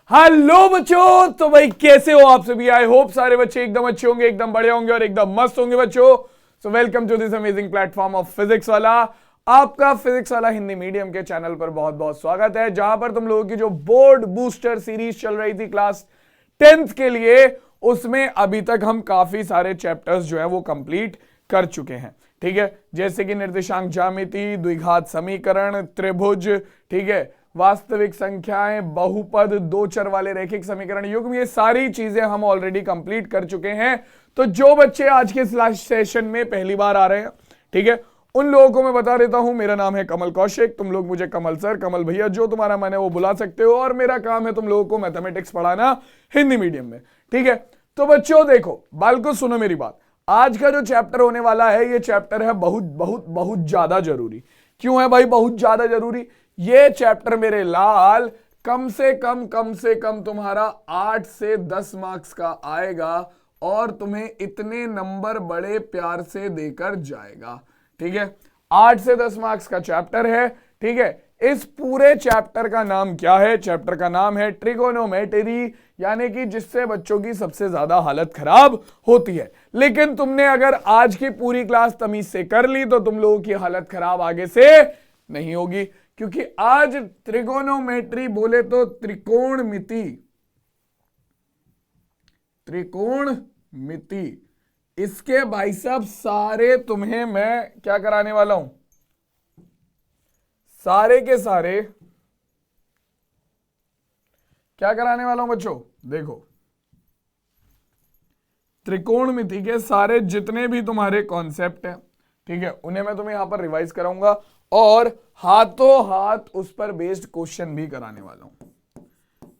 Hello बच्चों, तो भाई कैसे हो आप सभी। आई होप सारे बच्चे एकदम अच्छे होंगे, एकदम बढ़िया होंगे और एकदम मस्त होंगे बच्चों। So welcome to this amazing platform of physics वाला। आपका फिजिक्स वाला हिंदी मीडियम के चैनल पर बहुत बहुत स्वागत है, जहां पर तुम लोगों की जो बोर्ड बूस्टर सीरीज चल रही थी क्लास 10th के लिए, उसमें अभी तक हम काफी सारे चैप्टर्स जो है वो कंप्लीट कर चुके हैं। ठीक है, जैसे कि निर्देशांक ज्यामिति, द्विघात समीकरण, त्रिभुज, ठीक है, वास्तविक संख्याएं, बहुपद, दो चर वाले रैखिक समीकरण, युग्म, ये सारी चीजें हम ऑलरेडी कंप्लीट कर चुके हैं। तो जो बच्चे आज के सेशन में पहली बार आ रहे हैं, ठीक है, उन लोगों को मैं बता देता हूं, मेरा नाम है कमल कौशिक। तुम लोग मुझे कमल सर, कमल भैया, जो तुम्हारा मन है वो बुला सकते हो, और मेरा काम है तुम लोगों को मैथमेटिक्स पढ़ाना हिंदी मीडियम में। ठीक है, तो बच्चों देखो, बालको सुनो मेरी बात। आज का जो चैप्टर होने वाला है, ये चैप्टर है बहुत बहुत बहुत ज्यादा जरूरी। क्यों है भाई बहुत ज्यादा जरूरी? ये चैप्टर मेरे लाल कम से कम तुम्हारा 8 से 10 मार्क्स का आएगा, और तुम्हें इतने नंबर बड़े प्यार से देकर जाएगा। ठीक है, 8 से 10 मार्क्स का चैप्टर है। ठीक है, इस पूरे चैप्टर का नाम क्या है? चैप्टर का नाम है ट्रिगोनोमेट्री, यानी कि जिससे बच्चों की सबसे ज्यादा हालत खराब होती है। लेकिन तुमने अगर आज की पूरी क्लास तमीज से कर ली तो तुम लोगों की हालत खराब आगे से नहीं होगी, क्योंकि आज त्रिगोनोमेट्री बोले तो त्रिकोणमिति, त्रिकोणमिति, इसके भाई साहब सारे तुम्हें मैं क्या कराने वाला हूं, सारे के सारे क्या कराने वाला हूं बच्चों। देखो, त्रिकोणमिति के सारे जितने भी तुम्हारे कॉन्सेप्ट हैं, ठीक है, उन्हें मैं तुम्हें यहां पर रिवाइज कराऊंगा, और हाथों हाथ उस पर बेस्ड क्वेश्चन भी कराने वाला हूं।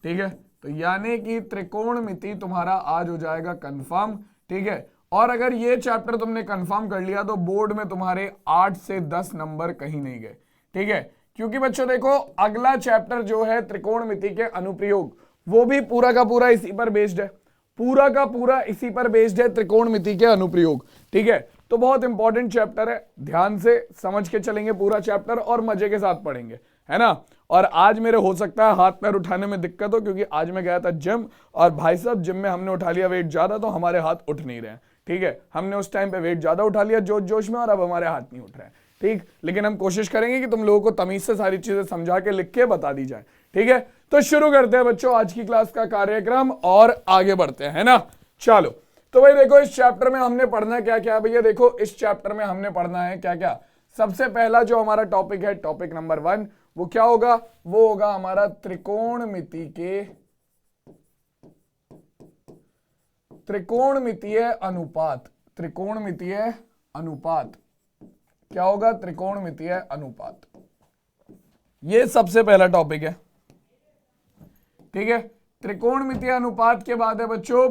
ठीक है, तो यानी कि त्रिकोणमिति तुम्हारा आज हो जाएगा कंफर्म। ठीक है, और अगर ये चैप्टर तुमने कंफर्म कर लिया तो बोर्ड में तुम्हारे 8 से 10 नंबर कहीं नहीं गए। ठीक है, क्योंकि बच्चों देखो, अगला चैप्टर जो है त्रिकोणमिति के अनुप्रयोग, वो भी पूरा का पूरा इसी पर बेस्ड है, पूरा का पूरा इसी पर बेस्ड है, त्रिकोणमिति के अनुप्रयोग। ठीक है, तो बहुत इंपॉर्टेंट चैप्टर है, ध्यान से समझ के चलेंगे पूरा चैप्टर और मजे के साथ पढ़ेंगे, है ना। और आज मेरे हो सकता है हाथ पैर उठाने में दिक्कत हो, क्योंकि आज मैं गया था जिम, और भाई साहब जिम में हमने उठा लिया वेट ज्यादा, तो हमारे हाथ उठ नहीं रहे हैं। ठीक है, हमने उस टाइम पे वेट ज्यादा उठा लिया जोश जोश में, और अब हमारे हाथ नहीं उठ रहे हैं। ठीक, लेकिन हम कोशिश करेंगे कि तुम लोगों को तमीज से सारी चीजें समझा के लिख के बता दी जाए। ठीक है, तो शुरू करते हैं बच्चों आज की क्लास का कार्यक्रम और आगे बढ़ते हैं, है ना। चलो, तो भाई देखो, इस चैप्टर में हमने पढ़ना क्या क्या भैया। देखो, इस चैप्टर में हमने पढ़ना है क्या क्या। सबसे पहला जो हमारा टॉपिक है, टॉपिक नंबर 1, वो क्या होगा? वो होगा हमारा त्रिकोणमितीय अनुपात। त्रिकोणमितीय अनुपात क्या होगा? त्रिकोणमितीय अनुपात, ये सबसे पहला टॉपिक है। ठीक है, त्रिकोणमितीय अनुपात के बाद है बच्चों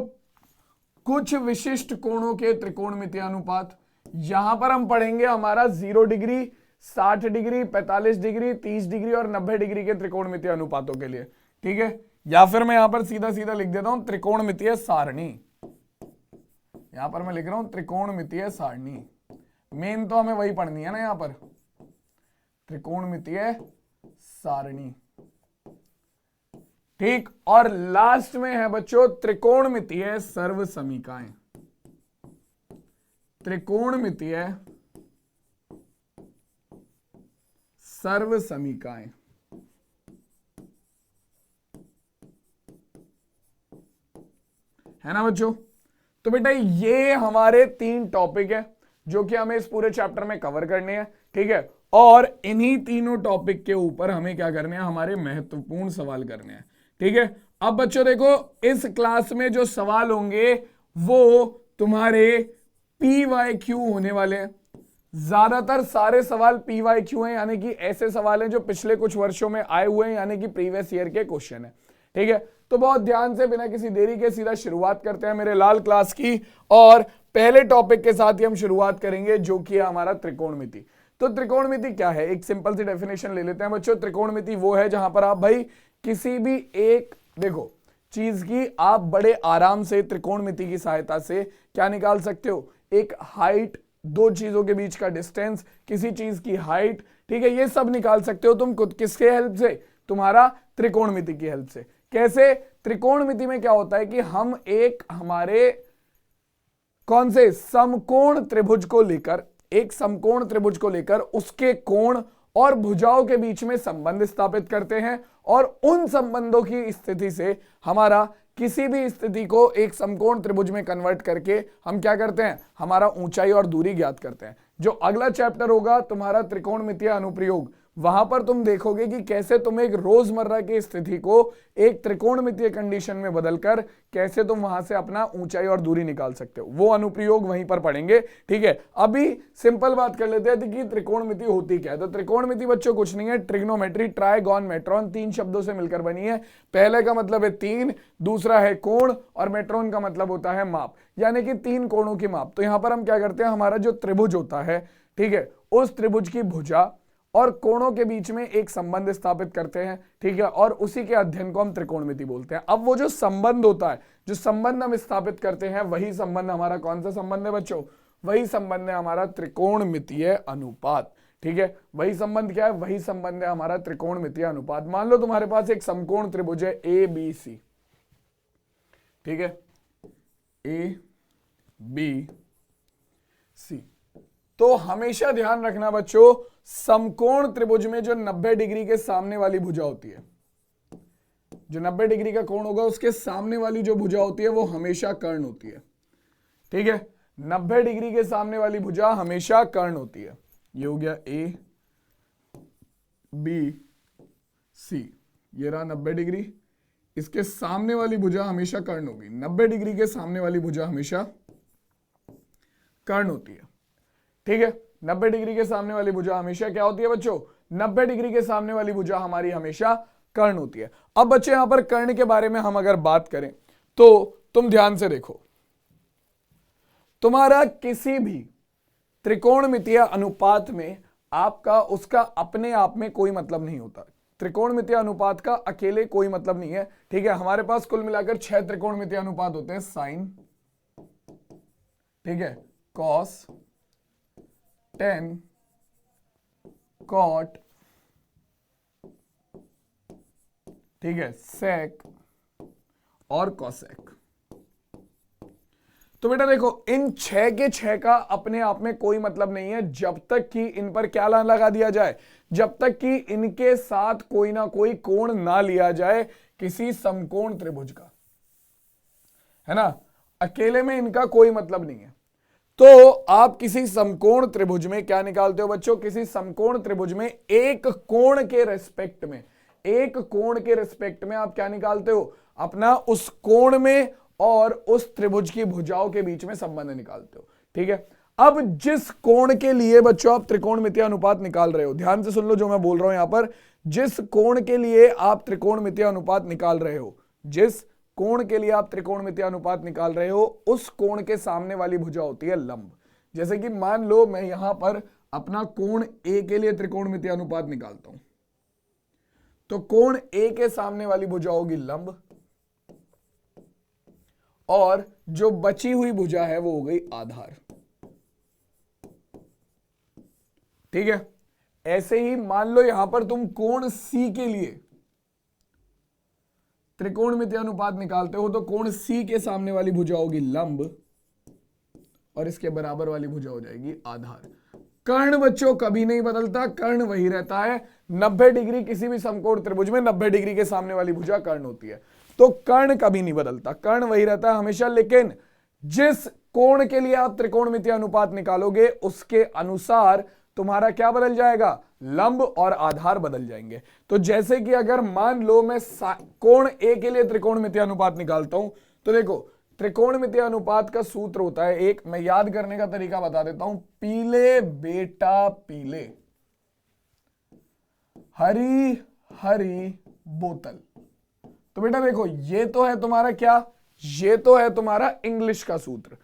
कुछ विशिष्ट कोणों के त्रिकोणमितीय अनुपात। यहां पर हम पढ़ेंगे हमारा 0 डिग्री, 60 डिग्री, 45 डिग्री, 30 डिग्री और 90 डिग्री के त्रिकोणमितीय अनुपातों के लिए। ठीक है, या फिर मैं यहां पर सीधा सीधा लिख देता हूं त्रिकोणमितीय सारणी। यहां पर मैं लिख रहा हूं त्रिकोणमितीय सारणी। मेन तो हमें वही पढ़नी है ना, यहां पर त्रिकोणमितीय सारणी। ठीक, और लास्ट में है बच्चों त्रिकोणमितीय सर्वसमीकाएं। त्रिकोणमितीय सर्वसमीकाएं, है ना बच्चों। तो बेटा ये हमारे 3 टॉपिक है जो कि हमें इस पूरे चैप्टर में कवर करने हैं। ठीक है, और इन्हीं तीनों टॉपिक के ऊपर हमें क्या करने हैं, हमारे महत्वपूर्ण सवाल करने हैं। ठीक है, अब बच्चों देखो, इस क्लास में जो सवाल होंगे वो तुम्हारे PYQ होने वाले हैं। ज्यादातर सारे सवाल PYQ हैं, यानी कि ऐसे सवाल हैं जो पिछले कुछ वर्षों में आए हुए हैं, यानी कि प्रीवियस ईयर के क्वेश्चन है। ठीक है, तो बहुत ध्यान से बिना किसी देरी के सीधा शुरुआत करते हैं मेरे लाल क्लास की, और पहले टॉपिक के साथ ही हम शुरुआत करेंगे जो कि है हमारा त्रिकोणमिति। तो त्रिकोणमिति क्या है, एक सिंपल सी डेफिनेशन ले लेते हैं बच्चों। त्रिकोणमिति वो है जहां पर आप भाई किसी भी एक देखो चीज की आप बड़े आराम से त्रिकोणमिति की सहायता से क्या निकाल सकते हो, एक हाइट, दो चीजों के बीच का डिस्टेंस, किसी चीज की हाइट, ठीक है, ये सब निकाल सकते हो तुम खुद किसके हेल्प से, तुम्हारा त्रिकोणमिति की हेल्प से। कैसे? त्रिकोणमिति में क्या होता है कि हम एक हमारे कौन से समकोण त्रिभुज को लेकर, एक समकोण त्रिभुज को लेकर उसके कोण और भुजाओं के बीच में संबंध स्थापित करते हैं और उन संबंधों की स्थिति से हमारा किसी भी स्थिति को एक समकोण त्रिभुज में कन्वर्ट करके हम क्या करते हैं, हमारा ऊंचाई और दूरी ज्ञात करते हैं। जो अगला चैप्टर होगा तुम्हारा त्रिकोणमितीय अनुप्रयोग, वहां पर तुम देखोगे कि कैसे तुम एक रोजमर्रा की स्थिति को एक त्रिकोणमितीय कंडीशन में बदलकर कैसे तुम वहां से अपना ऊंचाई और दूरी निकाल सकते हो। वो अनुप्रयोग वहीं पर पढ़ेंगे, ठीक है। अभी सिंपल बात कर लेते हैं कि त्रिकोणमिति होती क्या है। तो त्रिकोणमिति बच्चों कुछ नहीं है, ट्रिग्नोमेट्री, ट्राइगोन, मेट्रॉन, 3 शब्दों से मिलकर बनी है। पहले का मतलब है 3, दूसरा है कोण और मेट्रॉन का मतलब होता है माप, यानी कि 3 कोणों की माप। तो यहां पर हम क्या करते हैं, हमारा जो त्रिभुज होता है, ठीक है, उस त्रिभुज की भुजा और कोणों के बीच में एक संबंध स्थापित करते हैं, ठीक है, और उसी के अध्ययन को हम त्रिकोणमिति बोलते हैं। अब वो जो संबंध होता है, जो संबंध हम स्थापित करते हैं, वही संबंध हमारा कौन सा संबंध है बच्चों? वही संबंध है हमारा त्रिकोणमितीय अनुपात, ठीक है। वही संबंध क्या है? वही संबंध है हमारा त्रिकोणमितीय अनुपात। मान लो तुम्हारे पास एक समकोण त्रिभुज है ABC, ठीक है, ABC। तो हमेशा ध्यान रखना बच्चों, समकोण त्रिभुज में जो 90 डिग्री के सामने वाली भुजा होती है, जो 90 डिग्री का कोण होगा उसके सामने वाली जो भुजा होती है वो हमेशा कर्ण होती है, ठीक है। 90 डिग्री के सामने वाली भुजा हमेशा कर्ण होती है। ये हो गया ABC, ये रहा 90 डिग्री, इसके सामने वाली भुजा हमेशा कर्ण होगी। 90 डिग्री के सामने वाली भुजा हमेशा कर्ण होती है, ठीक है। 90 डिग्री के सामने वाली भुजा हमेशा क्या होती है बच्चों? 90 डिग्री के सामने वाली भुजा हमारी हमेशा कर्ण होती है। अब बच्चे यहां पर कर्ण के बारे में हम अगर बात करें तो तुम ध्यान से देखो, तुम्हारा किसी भी त्रिकोणमितीय अनुपात में आपका उसका अपने आप में कोई मतलब नहीं होता। त्रिकोणमितीय अनुपात का अकेले कोई मतलब नहीं है, ठीक है। हमारे पास कुल मिलाकर 6 त्रिकोणमितीय अनुपात होते हैं, साइन, ठीक है, कॉस, टेन, कॉट, ठीक है, सेक और कॉसेक। तो बेटा देखो, इन 6 के 6 का अपने आप में कोई मतलब नहीं है जब तक कि इन पर क्या लगा दिया जाए, जब तक कि इनके साथ कोई ना कोई कोण ना लिया जाए किसी समकोण त्रिभुज का, है ना। अकेले में इनका कोई मतलब नहीं है। तो आप किसी समकोण त्रिभुज में क्या निकालते हो बच्चों? किसी समकोण त्रिभुज में एक कोण के रेस्पेक्ट में, एक कोण के रेस्पेक्ट में आप क्या निकालते हो? अपना उस कोण में और उस त्रिभुज की भुजाओं के बीच में संबंध निकालते हो, ठीक है। अब जिस कोण के लिए बच्चों आप त्रिकोणमितीय अनुपात निकाल रहे हो, ध्यान से सुन लो जो मैं बोल रहा हूं यहां पर, जिस कोण के लिए आप त्रिकोणमितीय अनुपात निकाल रहे हो, जिस कोण के लिए आप त्रिकोणमितीय अनुपात निकाल रहे हो, उस कोण के सामने वाली भुजा होती है लंब। जैसे कि मान लो मैं यहां पर अपना कोण A के लिए त्रिकोणमितीय अनुपात निकालता हूं, तो कोण A के सामने वाली भुजा होगी लंब और जो बची हुई भुजा है वो हो गई आधार, ठीक है। ऐसे ही मान लो यहां पर तुम कोण C के लिए त्रिकोणमितीय अनुपात निकालते हो, तो कोण C के सामने वाली भुजा होगी लंब और इसके बराबर वाली भुजा हो जाएगी आधार। कर्ण बच्चों कभी नहीं बदलता, कर्ण वही रहता है। 90 डिग्री किसी भी समकोण त्रिभुज में 90 डिग्री के सामने वाली भुजा कर्ण होती है, तो कर्ण कभी नहीं बदलता, कर्ण वही रहता है हमेशा। लेकिन जिस कोण के लिए आप त्रिकोणमितीय अनुपात निकालोगे उसके अनुसार तुम्हारा क्या बदल जाएगा? लंब और आधार बदल जाएंगे। तो जैसे कि अगर मान लो मैं कोण A के लिए त्रिकोणमितीय अनुपात निकालता हूं, तो देखो त्रिकोणमितीय अनुपात का सूत्र होता है एक, मैं याद करने का तरीका बता देता हूं, पीले बेटा पीले, हरी हरी बोतल। तो बेटा देखो ये तो है तुम्हारा क्या, ये तो है तुम्हारा इंग्लिश का सूत्र,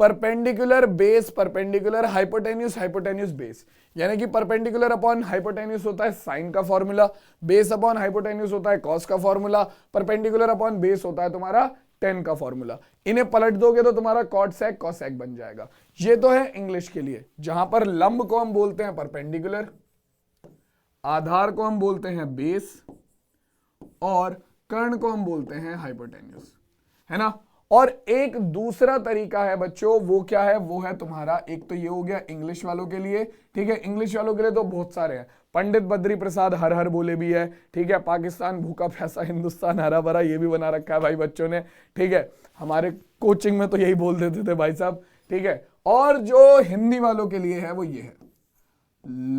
perpendicular base perpendicular, hypotenuse hypotenuse base, यानी कि परपेंडिकुलर अपॉन हाइपोटेन्यूस होता है साइन का फॉर्मूला, बेस अपॉन हाइपोटेन्यूस होता है कॉस का फॉर्मूला, परपेंडिकुलर अपॉन बेस होता है तुम्हारा टेन का फॉर्मूला। इन्हें पलट दोगे तो तुम्हारा कॉट सेक कॉसेक बन जाएगा। ये तो है इंग्लिश के लिए, जहां पर लंब को हम बोलते हैं परपेंडिकुलर, आधार को हम बोलते हैं बेस और कर्ण को हम बोलते हैं हाइपोटेन्यूस, है ना। और एक दूसरा तरीका है बच्चों, वो क्या है, वो है तुम्हारा, एक तो ये हो गया इंग्लिश वालों के लिए, ठीक है। इंग्लिश वालों के लिए तो बहुत सारे हैं, पंडित बद्री प्रसाद हर हर बोले भी है, ठीक है। पाकिस्तान भूखा प्यासा हिंदुस्तान हरा भरा, ये भी बना रखा है भाई बच्चों ने, ठीक है। हमारे कोचिंग में तो यही बोल देते थे भाई साहब, ठीक है। और जो हिंदी वालों के लिए है वो ये है,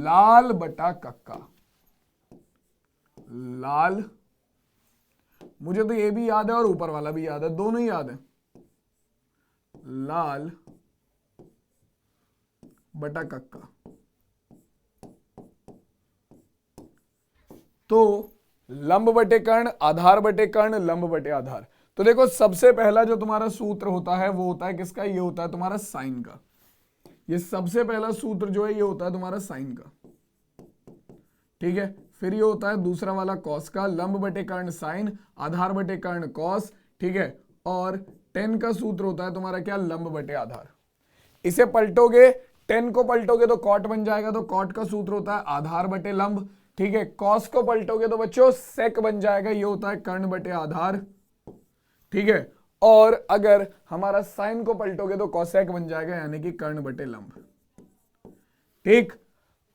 लाल बटा कक्का। लाल, मुझे तो ये भी याद है और ऊपर वाला भी याद है, दोनों ही याद है, लाल बटा कक्का। तो लंब बटे कर्ण, आधार बटे कर्ण, लंब बटे आधार। तो देखो सबसे पहला जो तुम्हारा सूत्र होता है वो होता है किसका, ये होता है तुम्हारा साइन का। ये सबसे पहला सूत्र जो है ये होता है तुम्हारा साइन का, ठीक है। फिर ये होता है दूसरा वाला कॉस का, लंब बटे कर्ण साइन, आधार बटे कर्ण कॉस, ठीक है। और टेन का सूत्र होता है तुम्हारा क्या, लंब बटे आधार। इसे पलटोगे, टेन को पलटोगे तो कॉट बन जाएगा, तो कॉट का सूत्र होता है आधार बटे लंब, ठीक है। कॉस को पलटोगे तो बच्चों सेक बन जाएगा, ये होता है कर्ण बटे आधार, ठीक है। और अगर हमारा साइन को पलटोगे तो कॉसेक बन जाएगा, यानी कि कर्ण बटे लंब, ठीक।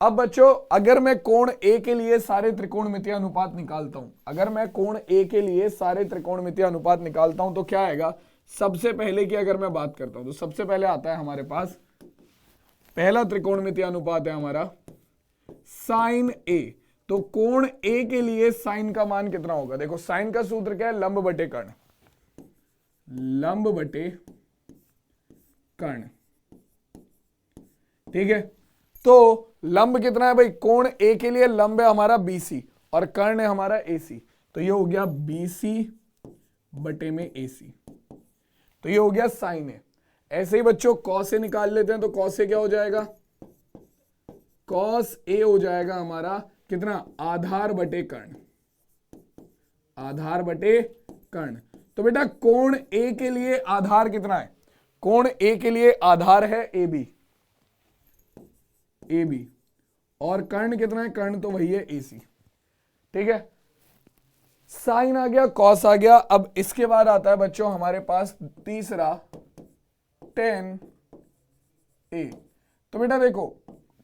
अब बच्चों अगर मैं कोण ए के लिए सारे त्रिकोणमितीय अनुपात निकालता हूं, अगर मैं कोण ए के लिए सारे त्रिकोणमितीय अनुपात निकालता हूं तो क्या आएगा, सबसे पहले की अगर मैं बात करता हूं तो सबसे पहले आता है हमारे पास पहला त्रिकोणमितीय अनुपात है हमारा साइन ए। तो कोण ए के लिए साइन का मान कितना होगा, देखो साइन का सूत्र क्या है, लंब बटे कर्ण, लंब बटे कर्ण, ठीक है। तो लंब कितना है भाई, कोण ए के लिए लंब है हमारा बीसी और कर्ण है हमारा एसी, तो ये हो गया बीसी बटे में एसी, तो ये हो गया साइन ए। ऐसे ही बच्चों कॉस से निकाल लेते हैं, तो कॉस से क्या हो जाएगा, कॉस ए हो जाएगा हमारा कितना, आधार बटे कर्ण, आधार बटे कर्ण। तो बेटा कोण ए के लिए आधार कितना है, कोण ए के लिए आधार है ए बी, ए बी, और कर्ण कितना है, कर्ण तो वही है एसी, ठीक है। साइन आ गया, कॉस आ गया। अब इसके बाद आता है बच्चों हमारे पास तीसरा टेन ए। तो बेटा देखो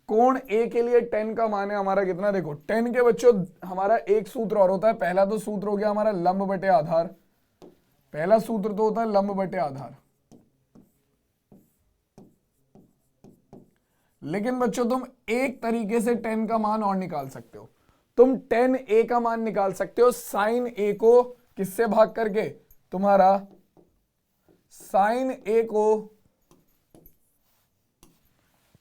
कोण ए के लिए टेन का मान है हमारा कितना, देखो टेन के बच्चों हमारा एक सूत्र और होता है, पहला तो सूत्र हो गया हमारा लंब बटे आधार, पहला सूत्र तो होता है लंब बटे आधार। लेकिन बच्चों तुम एक तरीके से टेन का मान और निकाल सकते हो, तुम टेन ए का मान निकाल सकते हो साइन ए को किससे भाग करके, तुम्हारा साइन ए को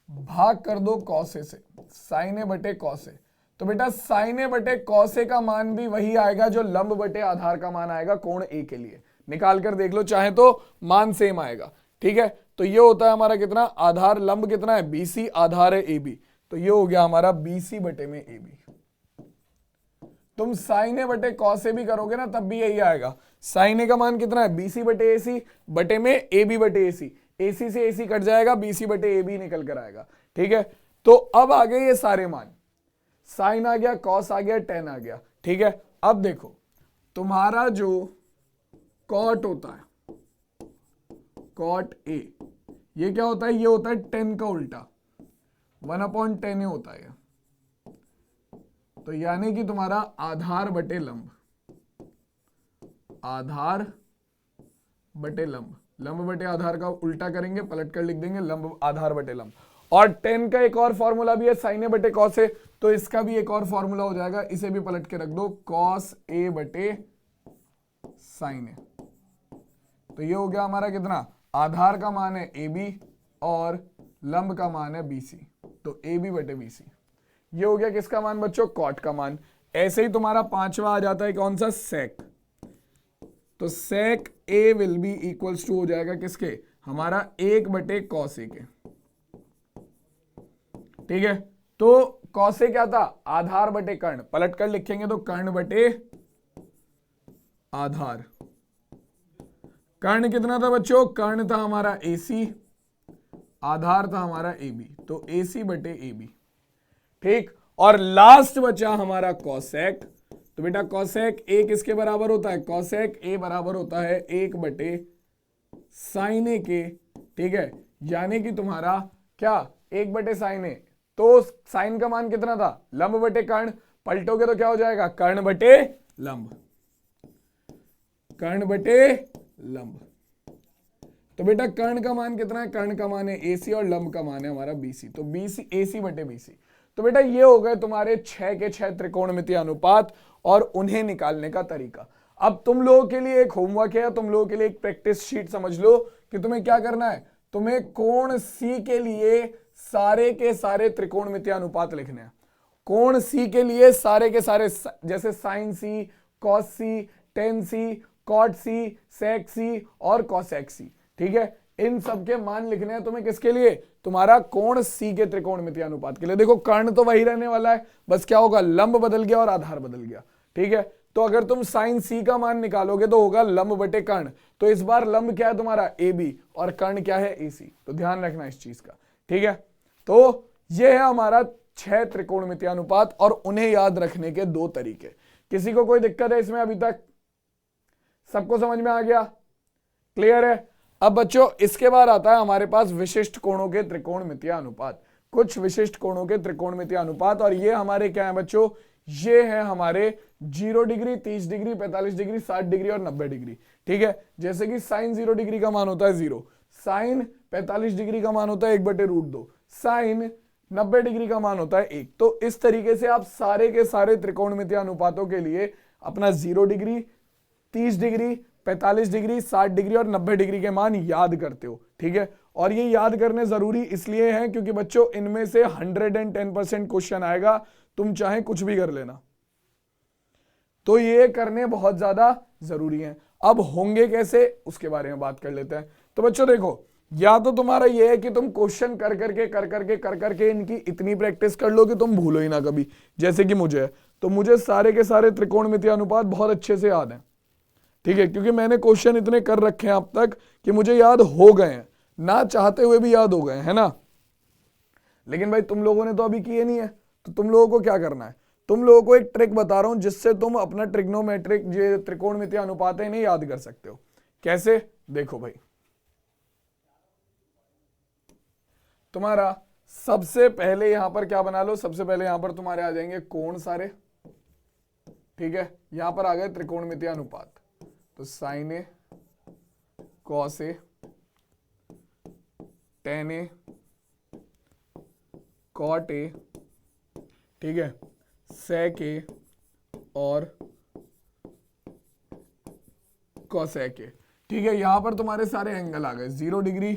भाग कर दो कॉस ए से, साइन ए बटे कॉस ए। तो बेटा साइन ए बटे कॉस ए का मान भी वही आएगा जो लंब बटे आधार का मान आएगा कोण ए के लिए, निकाल कर देख लो चाहे तो मान सेम आएगा, ठीक है। तो ये होता है हमारा कितना, आधार लंब कितना है बीसी, आधार है ए बी, तो ये हो गया हमारा बीसी बटे में ए बी। तुम साइन ए बटे कॉस ए भी करोगे ना तब भी यही आएगा, साइन ए का मान कितना है बीसी बटे एसी बटे में ए बी बटे एसी, एसी से एसी कट जाएगा, बीसी बटे ए बी निकल कर आएगा, ठीक है। तो अब आ गए ये सारे मान, साइन आ गया, कॉस आ गया, टेन आ गया, ठीक है। अब देखो तुम्हारा जो कॉट होता है, कॉट ए, ये क्या होता है, ये होता है टेन का उल्टा, 1/10 होता है। तो यानी कि तुम्हारा आधार बटे लंब, आधार बटे लंब, लंब बटे आधार का उल्टा करेंगे, पलट कर लिख देंगे लंब आधार बटे लंब। और टेन का एक और फॉर्मूला भी है साइन ए बटे कॉस ए, तो इसका भी एक और फॉर्मूला हो जाएगा, इसे भी पलट के रख दो, कॉस ए बटे साइन ए। तो ये हो गया हमारा कितना, आधार का मान है ए बी और लंब का मान है बी सी, तो ए बी बटे बी सी। ये हो गया किसका मान बच्चों, कॉट का मान। ऐसे ही तुम्हारा पांचवा आ जाता है कौन सा, सेक। तो सेक ए विल बी इक्वल्स टू हो जाएगा किसके, हमारा 1 बटे कॉस ए के, ठीक है। तो कॉस ए क्या था, आधार बटे कर्ण, पलट कर लिखेंगे तो कर्ण बटे आधार। कर्ण कितना था बच्चों, कर्ण था हमारा एसी, आधार था हमारा ए बी, तो एसी बटे ए बी, ठीक। और लास्ट बचा हमारा कॉसेक, तो बेटा कॉसेक ए किसके बराबर होता है, कॉसेक ए बराबर होता है 1/sin ए के, ठीक है, यानी कि तुम्हारा क्या 1/sin ए, तो साइन का मान कितना था, लंब बटे कर्ण, पलटोगे तो क्या हो जाएगा, कर्ण बटे लंब, कर्ण बटे लंब। तो बेटा कर्ण का मान कितना है, कर्ण का मान है AC और लंब का मान है हमारा BC, तो BC AC बटे BC। तो बेटा ये हो गए तुम्हारे 6 के 6 त्रिकोणमितीय अनुपात और उन्हें निकालने का तरीका। अब तुम लोगों के लिए एक होमवर्क है, तुम लोगों के लिए एक प्रैक्टिस शीट समझ लो कि तुम्हें क्या करना है, तुम्हें कोण C के लिए सारे के सारे त्रिकोणमितीय अनुपात लिखने हैं। कोण C के लिए सारे के सारे, जैसे sin C, cos C, tan C, cot C, sec C और cosec C, ठीक है, इन सब के मान लिखने हैं तुम्हें, किसके लिए, तुम्हारा कोण C के त्रिकोणमितीय अनुपात के लिए। देखो कर्ण तो वही रहने वाला है, बस क्या होगा, लंब बदल गया और आधार बदल गया, ठीक है। तो अगर तुम sin C का मान निकालोगे तो होगा लंब बटे कर्ण, तो इस बार लंब क्या है तुम्हारा AB और कर्ण क्या है AC, तो ध्यान रखना इस चीज का, ठीक है। तो ये है हमारा 6 त्रिकोणमितीय अनुपात और उन्हें याद रखने के 2 तरीके। किसी को कोई दिक्कत है इसमें अभी तक, सबको समझ में आ गया, क्लियर है। अब बच्चों इसके बाद आता है हमारे पास विशिष्ट कोणों के त्रिकोणमितीय अनुपात, कुछ विशिष्ट कोणों के त्रिकोणमितीय अनुपात, और ये हमारे क्या है बच्चों, ये है हमारे 0 डिग्री, 30 डिग्री, 45 डिग्री, 60 डिग्री और 90 डिग्री, ठीक है। जैसे कि साइन 0 डिग्री का मान होता है 0, साइन 45 डिग्री का मान होता है 1/√2, साइन 90 डिग्री का मान होता है 1। तो इस तरीके से आप सारे के सारे त्रिकोणमितीय अनुपातों के लिए अपना 0 डिग्री, 30 डिग्री, 45 डिग्री, 60 डिग्री और 90 डिग्री के मान याद करते हो, ठीक है। और ये याद करने जरूरी इसलिए हैं क्योंकि बच्चों इनमें से 110% क्वेश्चन आएगा, तुम चाहे कुछ भी कर लेना, तो ये करने बहुत ज्यादा जरूरी है। अब होंगे कैसे उसके बारे में बात कर लेते हैं। तो बच्चों देखो, या तो तुम्हारा ये है कि तुम क्वेश्चन कर करके इनकी इतनी प्रैक्टिस कर लो कि तुम भूलो ही ना कभी, जैसे कि मुझे है, तो मुझे सारे के सारे त्रिकोणमितीय अनुपात बहुत अच्छे से याद हैं, ठीक है, क्योंकि मैंने क्वेश्चन इतने कर रखे हैं अब तक कि मुझे याद हो गए हैं, ना चाहते हुए भी याद हो गए हैं ना। लेकिन भाई तुम लोगों ने तो अभी किए नहीं है, तो तुम लोगों को क्या करना है, तुम लोगों को एक ट्रिक बता रहा हूं जिससे तुम अपना ट्रिग्नोमेट्रिक जो त्रिकोणमितीय अनुपात है इन्हें याद कर सकते हो। कैसे, देखो भाई, तुम्हारा सबसे पहले यहां पर क्या बना लो, सबसे पहले यहां पर तुम्हारे आ जाएंगे कोण सारे, ठीक है, यहां पर आ गए त्रिकोणमितीय अनुपात, तो sine A, cos A, tan A, cot A, ठीक है, सेक ए और कॉसेक ए, ठीक है। यहां पर तुम्हारे सारे एंगल आ गए, 0 डिग्री,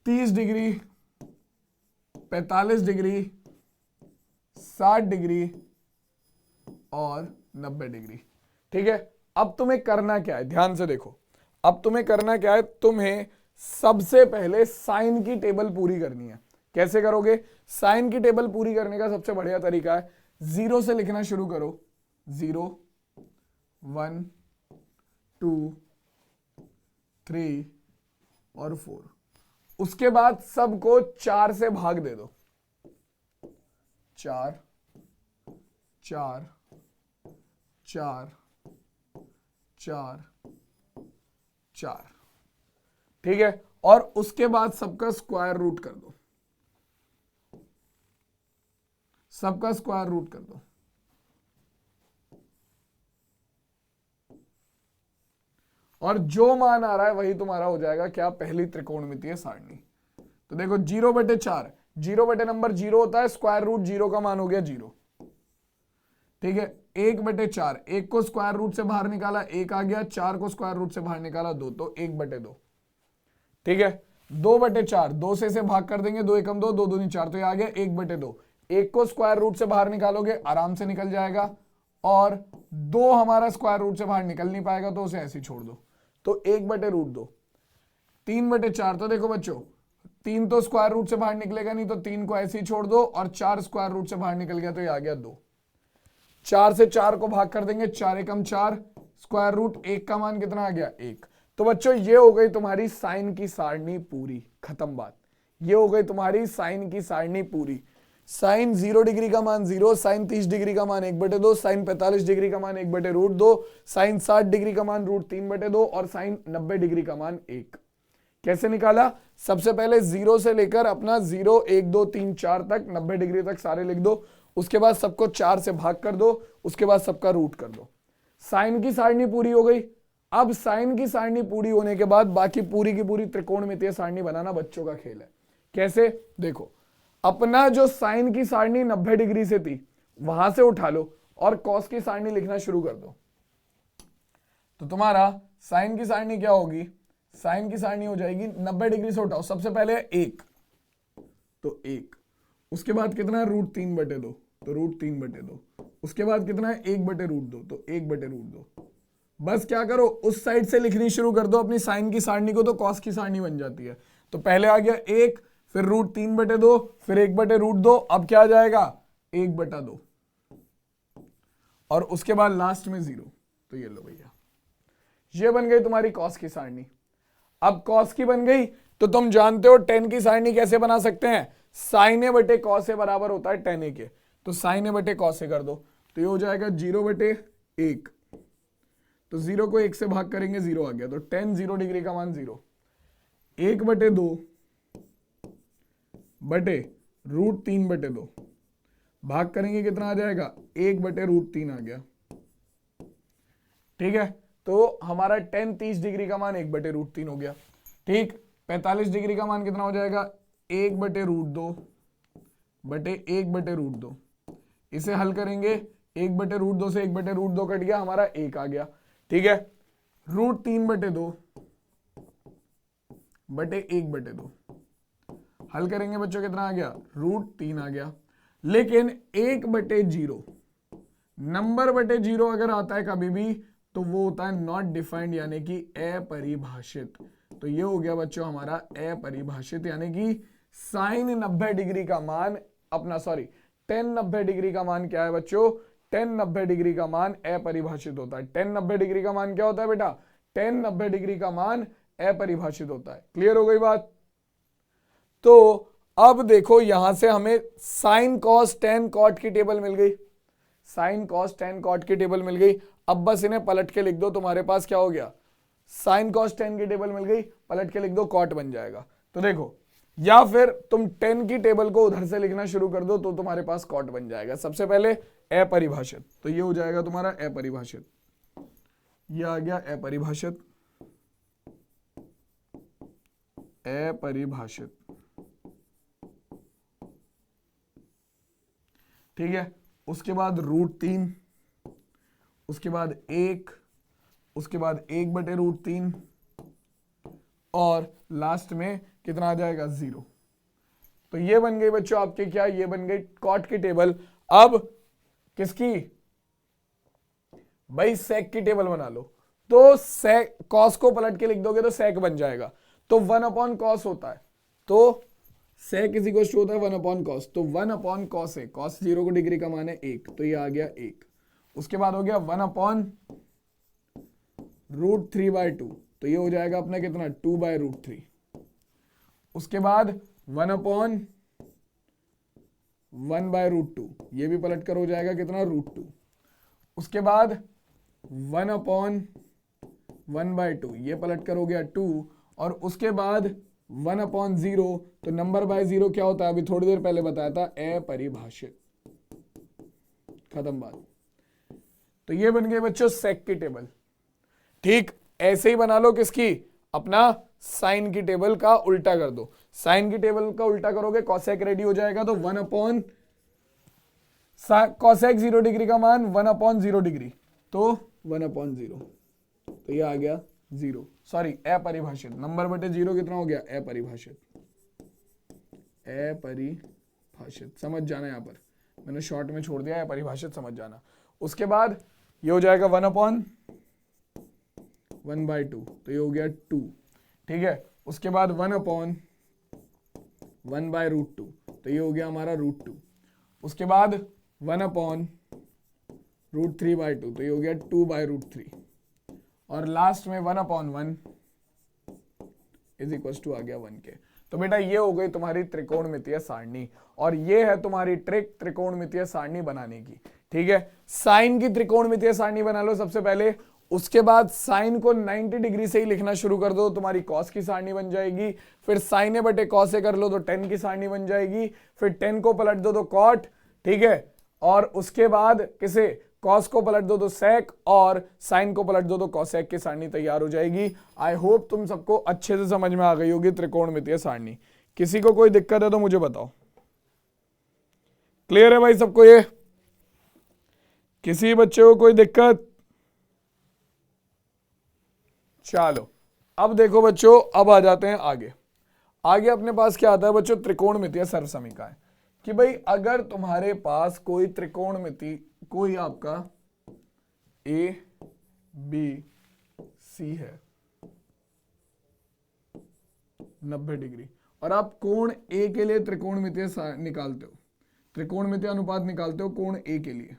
30 डिग्री, 45 डिग्री, 60 डिग्री और 90 डिग्री, ठीक है। अब तुम्हें करना क्या है, ध्यान से देखो, अब तुम्हें करना क्या है, तुम्हें सबसे पहले साइन की टेबल पूरी करनी है। कैसे करोगे, साइन की टेबल पूरी करने का सबसे बढ़िया तरीका है, 0 से लिखना शुरू करो, 0, 1, 2, 3 और 4। उसके बाद सबको 4 से भाग दे दो, 4, 4, 4, 4, 4, ठीक है। और उसके बाद सबका स्क्वायर रूट कर दो, सबका स्क्वायर रूट कर दो, और जो मान आ रहा है वही तुम्हारा हो जाएगा क्या, पहली त्रिकोणमितीय सारणी। तो देखो 0/4, 0 बटे नंबर 0 होता है, स्क्वायर रूट 0 का मान हो गया 0, ठीक है। 1/4, 1 को स्क्वायर रूट से बाहर निकाला 1 आ गया, 4 को स्क्वायर रूट से बाहर निकाला 2, तो 1/2, ठीक है। 2/4, 2 से इसे भाग कर देंगे, 2 एकम 2, 2 दूनी 4, तो ये आ गया 1/2। 1 को स्क्वायर रूट से बाहर निकालोगे आराम से निकल जाएगा, और 2 हमारा स्क्वायर रूट से बाहर निकल नहीं पाएगा तो उसे ऐसे छोड़ दो, तो 1/√2। 3/4, तो देखो बच्चों 3 तो स्क्वायर रूट से बाहर निकलेगा नहीं, तो 3 को ऐसे ही छोड़ दो, और 4 स्क्वायर रूट से बाहर निकल गया तो ये आ गया 2। 4 से 4 को भाग कर देंगे, 4 एकम 4, स्क्वायर रूट 1 का मान कितना आ गया 1। तो बच्चों ये हो गई तुम्हारी साइन की सारणी पूरी, खत्म बात, ये हो गई तुम्हारी साइन की सारणी पूरी, साइन 0 डिग्री का मान 0, साइन 30 डिग्री का मान 1/2, साइन 45 डिग्री का मान 1/√2, साइन 60 डिग्री का मान √3/2 और साइन 90 डिग्री का मान 1। कैसे निकाला? सबसे पहले 0 से लेकर अपना 0, 1, 2, 3, 4 तक 90 डिग्री तक सारे लिख दो। उसके बाद सबको 4 से भाग कर दो, उसके बाद सबका रूट कर दो। साइन की सारणी पूरी हो गई। अब साइन की सारणी पूरी होने के बाद बाकी पूरी की पूरी त्रिकोणमितीय सारणी बनाना बच्चों का खेल है। कैसे? देखो, अपना जो साइन की सारणी 90 डिग्री से थी वहां से उठा लो और कॉस की सारणी लिखना शुरू कर दो। तो तुम्हारा साइन की सारणी क्या होगी? साइन की सारणी हो जाएगी 90 डिग्री से उठाओ, सबसे पहले 1, तो 1, उसके बाद कितना है √3/2, तो √3/2, उसके बाद कितना है 1/√2, तो 1/√2। बस क्या करो, उस साइड से लिखनी शुरू कर दो अपनी साइन की सारणी को, तो कॉस की सारणी बन जाती है। तो पहले आ गया 1, फिर √3/2, फिर 1/√2, अब क्या आ जाएगा 1/2 और उसके बाद लास्ट में 0। तो ये लो भैया, ये बन गई तुम्हारी कॉस की सारणी। अब कॉस की बन गई तो तुम जानते हो tan की सारणी कैसे बना सकते हैं? साइन ए बटे कॉस ए बराबर होता है tan ए के, तो साइन ए बटे कॉस ए कर दो, तो ये हो जाएगा 0/1। तो 0 को 1 से भाग करेंगे 0 आ गया, तो tan 0 डिग्री का मान 0। 1/2 बटे √3/2 भाग करेंगे कितना आ जाएगा 1/√3 आ गया। ठीक है, तो हमारा tan 30 डिग्री का मान 1/√3 हो गया। ठीक, 45 डिग्री का मान कितना हो जाएगा 1/√2 बटे 1/√2। इसे हल करेंगे, 1/√2 से 1/√2 कट गया, हमारा 1 आ गया। ठीक है, √3/2 बटे 1/2 हल करेंगे बच्चों, कितना आ गया √3 आ गया। लेकिन 1/0 नंबर बटे 0 अगर आता है कभी भी तो वो होता है नॉट डिफाइंड, यानी कि अपरिभाषित। तो ये हो गया बच्चों हमारा अपरिभाषित, यानी कि साइन 90 डिग्री का मान अपना tan 90 डिग्री का मान क्या है बच्चों? tan 90 डिग्री का मान अपरिभाषित होता है। tan 90 डिग्री का मान क्या होता है बेटा? tan 90 डिग्री का मान अपरिभाषित होता है। क्लियर हो गई बात? तो अब देखो, यहां से हमें साइन कॉस tan कॉट की टेबल मिल गई, साइन कॉस tan कॉट की टेबल मिल गई। अब बस इन्हें पलट के लिख दो, तुम्हारे पास क्या हो गया, साइन कॉस tan की टेबल मिल गई, पलट के लिख दो, कॉट बन जाएगा। तो देखो, या फिर तुम tan की टेबल को उधर से लिखना शुरू कर दो तो तुम्हारे पास कॉट बन जाएगा। सबसे पहले अपरिभाषित, तो ये हो जाएगा तुम्हारा अपरिभाषित, ये आ गया अपरिभाषित, अपरिभाषित। ठीक है, उसके बाद √3, उसके बाद 1, उसके बाद 1/√3 और लास्ट में कितना आ जाएगा 0। तो ये बन गई बच्चों आपके क्या, ये बन गई कॉट की टेबल। अब किसकी भाई, सेक की टेबल बना लो। तो सेक कॉस को पलट के लिख दोगे तो सेक बन जाएगा, तो 1/cos होता है, तो सेक इज इक्वल टू होता है 1/cos, तो 1/cos है, cos 0 को डिग्री का मान है 1, तो ये आ गया 1। उसके बाद हो गया 1/√3/2, तो ये हो जाएगा अपना कितना 2/√3। उसके बाद 1/1/√2, ये भी पलट कर हो जाएगा कितना √2। उसके बाद 1/1/2, ये पलट कर हो गया 2, और उसके बाद 1/0, तो नंबर बाय 0 क्या होता है, अभी थोड़ी देर पहले बताया था, अपरिभाषित। खत्म बात। तो ये बन गई बच्चों सेक की टेबल। ठीक, ऐसे ही बना लो किसकी, अपना साइन की टेबल का उल्टा कर दो। साइन की टेबल का उल्टा करोगे कॉसेक रेडी हो जाएगा, तो 1 कॉसेक 0 डिग्री का मान 1/0 डिग्री, तो 1/0, तो ये आ गया 0, सॉरी अपरिभाषित। नंबर बटे 0 कितना हो गया अपरिभाषित, अपरिभाषित। समझ जाना, यहां पर मैंने शॉर्ट में छोड़ दिया, अपरिभाषित समझ जाना। उसके बाद ये हो जाएगा 1/1/2, तो ये हो गया 2। ठीक है, उसके बाद 1/1/√2, तो ये हो गया हमारा √2। उसके बाद 1/√3/2, तो ये हो गया 2/√3, और लास्ट में 1/1 इज इक्वल टू आ गया 1 के। तो बेटा ये हो गई तुम्हारी त्रिकोणमितीय सारणी, और ये है तुम्हारी ट्रिक त्रिकोणमितीय सारणी बनाने की। ठीक है, साइन की त्रिकोणमितीय सारणी बना लो सबसे पहले, उसके बाद साइन को 90 डिग्री से ही लिखना शुरू कर दो, तुम्हारी कॉस की सारणी बन जाएगी। फिर साइन ए बटे कॉस ए कर लो तो टेन की सारणी बन जाएगी। फिर टेन को पलट दो तो कॉट, ठीक है, और उसके बाद किसे, कॉस को पलट दो तो सेक, और साइन को पलट दो तो कॉसेक की सारणी तैयार हो जाएगी। आई होप तुम सबको अच्छे से समझ में आ गई होगी त्रिकोणमितीय सारणी। किसी को कोई दिक्कत है तो मुझे बताओ। क्लियर है भाई सबको ये? किसी बच्चे को कोई दिक्कत? चलो अब देखो बच्चों, अब आ जाते हैं आगे। आगे अपने पास क्या आता है बच्चों, त्रिकोणमितीय सर्वसमीकरण। कि भाई अगर तुम्हारे पास कोई त्रिकोणमिति, कोई आपका ए बी सी है 90 डिग्री, और आप कोण ए के लिए त्रिकोणमितीय निकालते हो, त्रिकोणमितीय अनुपात निकालते हो कोण ए के लिए,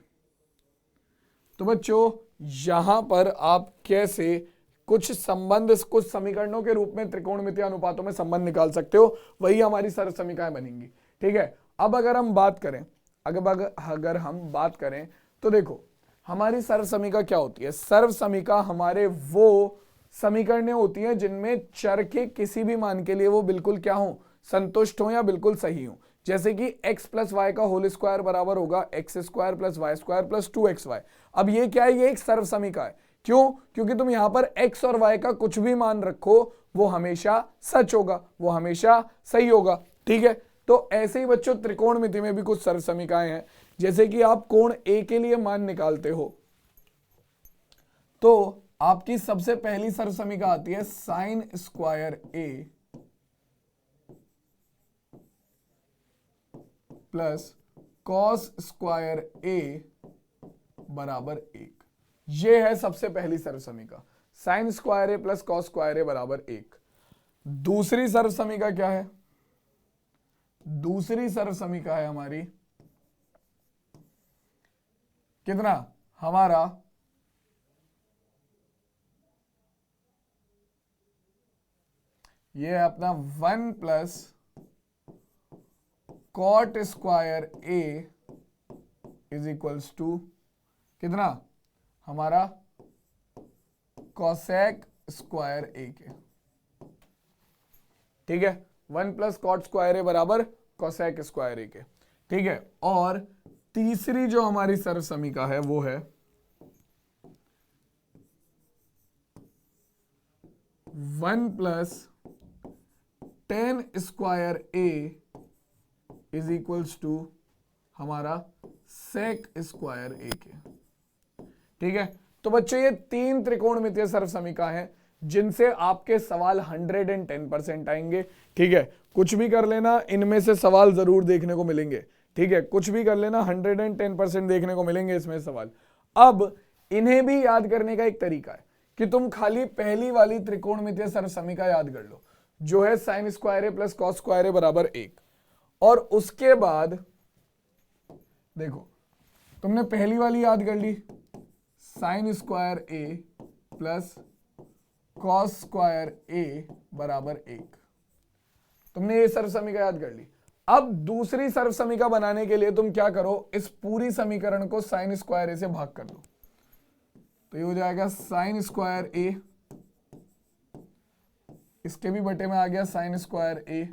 तो बच्चों यहां पर आप कैसे कुछ संबंध, कुछ समीकरणों के रूप में त्रिकोणमितीय अनुपातों में संबंध निकाल सकते हो, वही हमारी सर्व समीकरण बनेंगी। ठीक है, अब अगर हम बात करें, अगर हम बात करें तो देखो हमारी सर्व समीकरण क्या होती है। सर्व समीकरण हमारे वो समीकरणें होती हैं जिनमें चर के किसी भी मान के लिए वो बिल्कुल क्या हो, संतुष्ट हो या बिल्कुल सही हो। जैसे कि x प्लस वाई का होल स्क्वायर बराबर होगा X square plus Y square plus 2xy। अब ये क्या है, ये एक सर्व समीकरण है। क्यों? क्योंकि तुम यहां पर x और y का कुछ भी मान रखो वो हमेशा सच होगा, वो हमेशा सही होगा। ठीक है, तो ऐसे ही बच्चों त्रिकोणमिति में भी कुछ सर्व समीकरण हैं। जैसे कि आप कोण a के लिए मान निकालते हो तो आपकी सबसे पहली सर्व समीकरण आती है sine square a plus cos square a बराबर 1। ये है सबसे पहली सर्व समीकरण, sine square a plus cos square a बराबर 1। दूसरी सर्व समीकरण क्या है? दूसरी सर्व समीकरण है हमारी कितना, हमारा ये है अपना 1 plus cot square a is equals to कितना, हमारा कॉसेक स्क्वायर a के। ठीक है, 1 प्लस कॉट स्क्वायर a बराबर कॉसेक स्क्वायर a के। ठीक है, और तीसरी जो हमारी सर्व समीकरण है वो है 1 plus tan square a is equals to हमारा सेक स्क्वायर a के। ठीक है, तो बच्चों ये तीन त्रिकोणमितीय सर्व समीकरण हैं जिनसे आपके सवाल 110% आएंगे। ठीक है, कुछ भी कर लेना, इनमें से सवाल जरूर देखने को मिलेंगे। ठीक है, कुछ भी कर लेना, 110% देखने को मिलेंगे इसमें सवाल। अब इन्हें भी याद करने का एक तरीका है कि तुम खाली पहली वाली त्रिकोणमितीय सर्व समीकरण याद कर लो, जो है sine square A plus cos square ए बराबर 1। और उसके बाद देखो तुमने पहली वाली याद कर ली, sine square A plus cos square ए बराबर 1। तुमने ये सर्व समीकरण याद कर ली। अब दूसरी सर्व समीकरण बनाने के लिए तुम क्या करो, इस पूरी समीकरण को साइन स्क्वायर ए से भाग कर दो, तो ये हो जाएगा साइन स्क्वायर ए, इसके भी बटे में आ गया साइन स्क्वायर ए,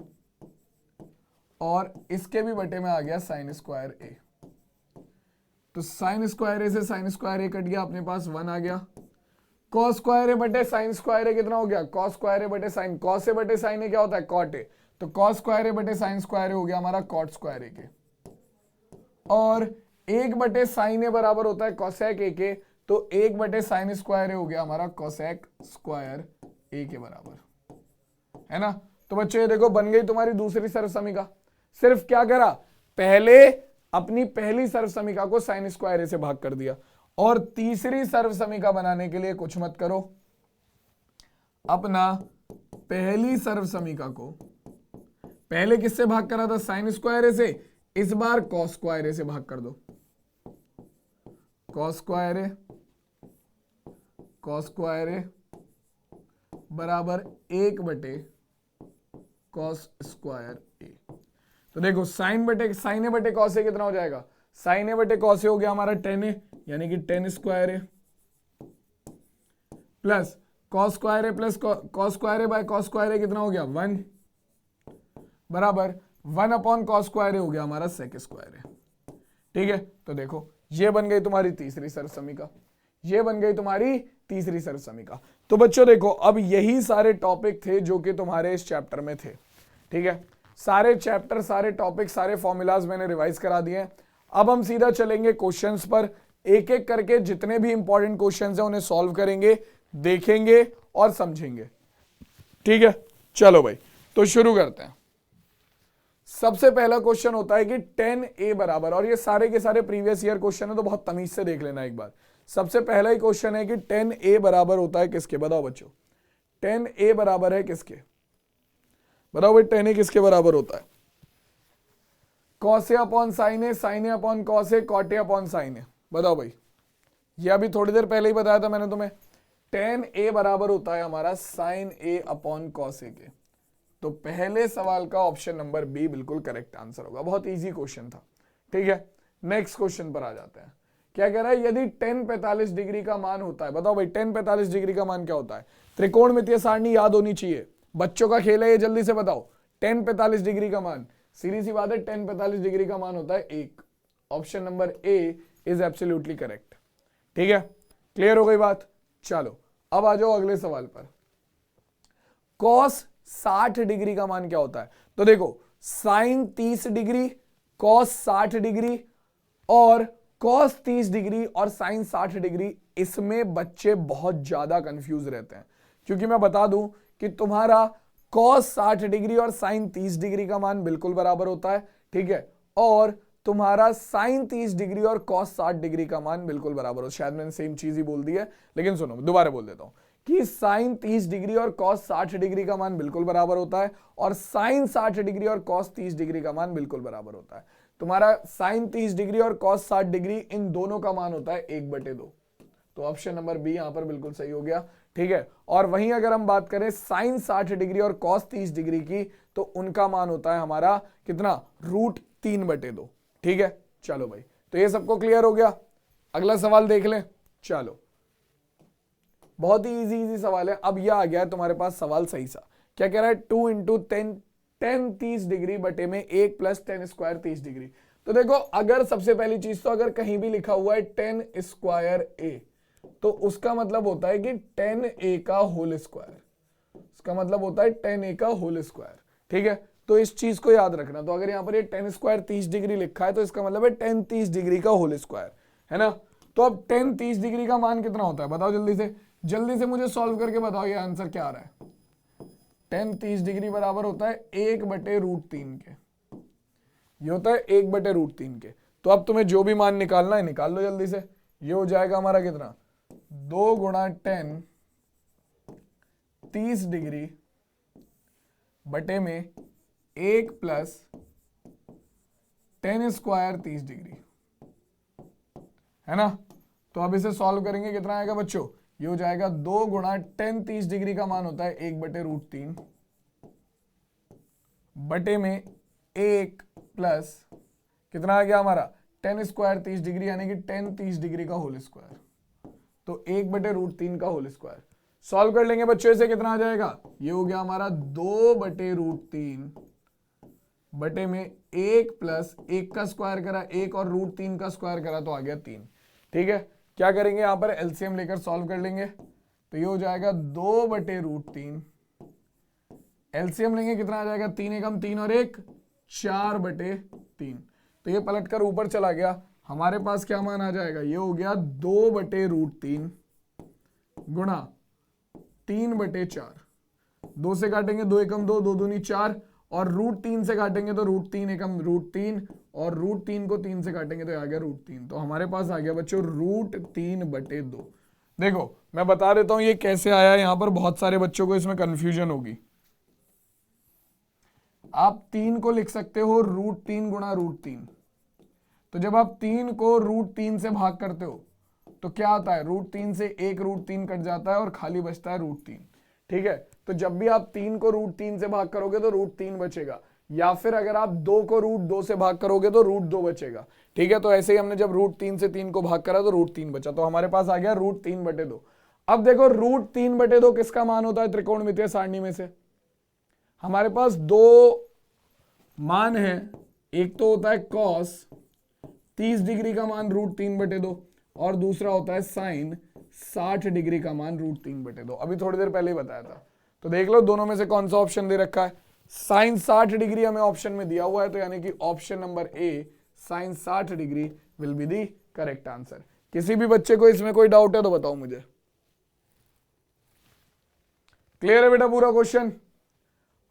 और इसके भी बटे में आ गया साइन स्क्वायर ए। तो साइन स्क्वायर ए से साइन स्क्वायर ए कट गया, अपने पास 1 आ गया। कॉस स्क्वायर ए बटे साइन स्क्वायर ए कितना हो गया, कॉस स्क्वायर ए बटे साइन, कॉस ए बटे साइन ए क्या होता है, कॉट ए, तो कॉस स्क्वायर ए बटे साइन स्क्वायर ए हो गया हमारा कॉट स्क्वायर ए के। और 1 बटे साइन ए बराबर होता है कॉसेक ए के, तो 1 बटे साइन स्क्वायर ए हो गया हमारा कॉसेक स्क्वायर ए के बराबर, है ना। तो बच्चों ये देखो बन गई तुम्हारी दूसरी सर्व समीकरण। सिर्फ क्या करा, पहले अपनी पहली सर्व समीकरण को साइन स्क्वायर ए से भाग कर दिया, और तीसरी सर्व समीकरण बनाने के लिए कुछ मत करो, अपना पहली सर्व समीकरण को पहले किससे भाग करा था, साइन स्क्वायर ए से, इस बार कॉस स्क्वायर ए से भाग कर दो। कॉस स्क्वायर ए बराबर 1 बटे कॉस स्क्वायर ए। तो देखो साइन ए बटे कॉस ए कितना हो जाएगा, साइन ए बटे कॉस ए हो गया हमारा 10a यानी कि 10 square A plus cos square A plus cos square A by cos square A कितना हो गया 1 बराबर 1 अपॉन कॉस स्क्वायर ए हो गया हमारा सेक स्क्वायर ए। ठीक है, तो देखो ये बन गई तुम्हारी तीसरी सरसमीका, ये बन गई तुम्हारी तीसरी सरसमीका। तो बच्चों देखो अब यही सारे टॉपिक थे जो कि तुम्हारे इस चैप्टर में थे। ठीक है, सारे चैप्टर, सारे टॉपिक, सारे फॉर्मूलाज मैंने रिवाइज करा दिए हैं। अब हम सीधा चलेंगे क्वेश्चंस पर, एक एक करके जितने भी इंपॉर्टेंट क्वेश्चंस हैं उन्हें सॉल्व करेंगे, देखेंगे और समझेंगे। ठीक है, चलो भाई तो शुरू करते हैं। सबसे पहला क्वेश्चन होता है कि 10a बराबर, और ये सारे के सारे प्रीवियस ईयर क्वेश्चन है तो बहुत तमीज से देख लेना एक बार। सबसे पहला ही क्वेश्चन है कि 10a बराबर होता है किसके, बताओ बच्चों 10a बराबर है किसके, बताओ भाई 10a किसके बराबर होता है, cos A upon sine A, sine A upon cos A, cot A upon sine A. बताओ भाई, ये अभी थोड़ी देर पहले ही बताया था मैंने तुम्हें, 10a बराबर होता है हमारा साइन ए अपॉन कॉस ए के। तो पहले सवाल का ऑप्शन नंबर बी बिल्कुल करेक्ट आंसर होगा, बहुत इजी क्वेश्चन था। ठीक है, नेक्स्ट क्वेश्चन पर आ जाते हैं। क्या कह रहा है, यदि tan 45 डिग्री का मान होता है, बताओ भाई tan 45 डिग्री का मान क्या होता है, त्रिकोणमितीय सारणी याद होनी चाहिए, बच्चों का खेल है ये, जल्दी से बताओ tan 45 डिग्री का मान, सीधी सी बात है tan 45 डिग्री का मान होता है 1। Option number A is absolutely correct. ठीक है, क्लियर हो गई बात। चलो अब आ जाओ अगले सवाल पर। cos 60 डिग्री का मान क्या होता है, तो देखो साइन 30 डिग्री, cos 60 डिग्री और cos 30 डिग्री और साइन 60 डिग्री, इसमें बच्चे बहुत ज्यादा कंफ्यूज रहते हैं, क्योंकि मैं बता दूं कि तुम्हारा cos 60 डिग्री और साइन 30 डिग्री का मान बिल्कुल बराबर होता है। ठीक है, और तुम्हारा साइन 30 डिग्री और cos 60 डिग्री का मान बिल्कुल बराबर हो, शायद मैंने सेम चीज ही बोल दी है लेकिन सुनो दोबारा बोल देता हूं कि साइन 30 डिग्री और cos 60 डिग्री का मान बिल्कुल बराबर होता है और साइन 60 डिग्री और cos 30 डिग्री का मान बिल्कुल बराबर होता है। तुम्हारा साइन 30 डिग्री और cos 60 डिग्री, इन दोनों का मान होता है 1/2। तो ऑप्शन नंबर बी यहां पर बिल्कुल सही हो गया। ठीक है, और वहीं अगर हम बात करें साइन 60 डिग्री और cos 30 डिग्री की, तो उनका मान होता है हमारा कितना, √3/2। ठीक है, चलो भाई तो ये सबको क्लियर हो गया। अगला सवाल देख लें। चलो बहुत ही इजी सवाल है। अब यह आ गया है तुम्हारे पास सवाल सही सा, क्या कह रहा है, 2 × 10 30 डिग्री बटे में 1 + 10 स्क्वायर 30 डिग्री। तो देखो अगर सबसे पहली चीज तो अगर कहीं भी लिखा हुआ है 10 स्क्वायर ए, तो उसका मतलब होता है कि 10a का होल स्क्वायर, उसका मतलब होता है 10a का होल स्क्वायर। ठीक है, तो इस चीज को याद रखना। तो अगर यहाँ पर ये 10 स्क्वायर 30 डिग्री लिखा है तो इसका मतलब है 10 30 डिग्री का होल स्क्वायर, है ना। तो अब 10 30 डिग्री का मान कितना होता है, बताओ जल्दी से मुझे सॉल्व करके बताओ ये आंसर क्या आ रहा है। 10 30 डिग्री बराबर होता है 1/√3 के, ये होता है 1/√3 के। तो अब तुम्हें जो भी मान निकालना है निकाल लो जल्दी से। ये हो जाएगा हमारा कितना, 2 × 10 30 डिग्री बटे में 1 + 10 स्क्वायर 30 डिग्री, है ना। तो अब इसे सॉल्व करेंगे, कितना आएगा बच्चों, ये हो जाएगा 2 × 10 30 डिग्री का मान होता है 1/√3 बटे में 1 + कितना आ गया हमारा 10 स्क्वायर 30 डिग्री, यानी कि 10 30 डिग्री का होल स्क्वायर। तो 1/√3 का होल स्क्वायर सॉल्व कर लेंगे बच्चों, इसे कितना आ जाएगा, ये हो गया हमारा 2/√3 बटे में 1 + 1 का स्क्वायर करा 1 और √3 का स्क्वायर करा तो आ गया 3। ठीक है, क्या करेंगे यहाँ पर एलसीएम लेकर सॉल्व कर लेंगे। तो ये हो जाएगा 2/√3, एलसीएम लेंगे कितना आ जाएगा, 3 एकम 3 और 1 4/3। तो ये पलट कर ऊपर चला गया, हमारे पास क्या मान आ जाएगा, ये हो गया 2/√3 गुणा 3/4। 2 से काटेंगे 2 एकम 2, 2 दूनी 4 और √3 से काटेंगे तो √3 एकम √3 और √3 को 3 से काटेंगे तो आ गया √3। तो हमारे पास आ गया बच्चों √3/2। देखो मैं बता देता हूं ये कैसे आया, यहां पर बहुत सारे बच्चों को इसमें कंफ्यूजन होगी। आप 3 को लिख सकते हो √3 गुणा √3। तो जब आप 3 को √3 से भाग करते हो तो क्या आता है, √3 से एक √3 कट जाता है और खाली बचता है √3। ठीक है, तो जब भी आप 3 को √3 से भाग करोगे तो √3 बचेगा, या फिर अगर आप 2 को √2 से भाग करोगे तो √2 बचेगा। ठीक है, तो ऐसे ही हमने जब √3 से 3 को भाग करा तो √3 बचा, तो हमारे पास आ गया √3/2। अब देखो √3/2 किसका मान होता है त्रिकोणमितीय सारणी में से? हमारे पास दो मान है, एक तो होता है कॉस 30 डिग्री का मान √3/2 और दूसरा होता है साइन 60 डिग्री का मान √3/2। अभी थोड़ी देर पहले ही बताया था, तो देख लो दोनों में से कौन सा ऑप्शन दे रखा है। साइन 60 डिग्री हमें ऑप्शन में दिया हुआ है, तो यानी कि option number A sine 60 degree will be the correct answer. किसी भी बच्चे को इसमें कोई डाउट है तो बताओ मुझे। क्लियर है बेटा पूरा क्वेश्चन?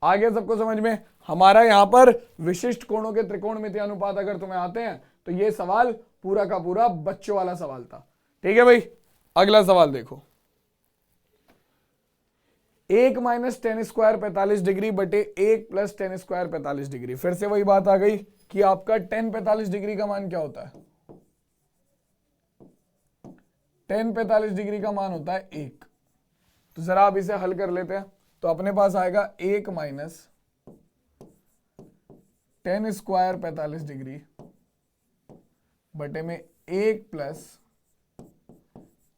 आगे सबको समझ में? हमारा यहां पर विशिष्ट कोणों के त्रिकोणमितीय अनुपात अगर तुम्हें आते हैं तो ये सवाल पूरा का पूरा बच्चों वाला सवाल था। ठीक है भाई, अगला सवाल देखो। 1 - tan² 45 डिग्री बटे 1 + tan² 45 डिग्री। फिर से वही बात आ गई कि आपका tan 45 डिग्री का मान क्या होता है? tan 45 डिग्री का मान होता है 1। तो जरा आप इसे हल कर लेते हैं, तो अपने पास आएगा 1 - tan² 45 डिग्री बटे में 1 +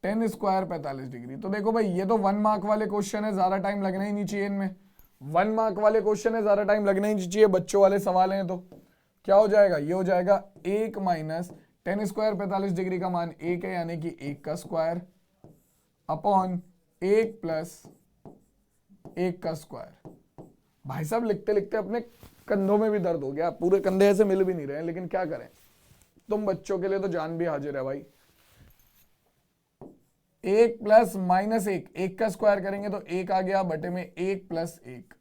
tan² 45 डिग्री। तो देखो भाई ये तो 1 मार्क वाले क्वेश्चन है, ज्यादा टाइम लगना ही नहीं चाहिए इनमें। 1 मार्क वाले क्वेश्चन है, ज्यादा टाइम लगना ही नहीं चाहिए, बच्चों वाले सवाल हैं। तो क्या हो जाएगा? ये हो जाएगा 1 - tan² 45 डिग्री का मान 1 है, यानी कि 1 का स्क्वायर अपॉन 1 + 1 का स्क्वायर। भाई साहब लिखते लिखते अपने कंधों में भी दर्द हो गया, पूरे कंधे ऐसे मिल भी नहीं रहे हैं, लेकिन क्या करें, तुम बच्चों के लिए तो जान भी हाजिर है भाई। 1 + -1, 1 का स्क्वायर करेंगे तो 1 आ गया, बटे में 1 + 1,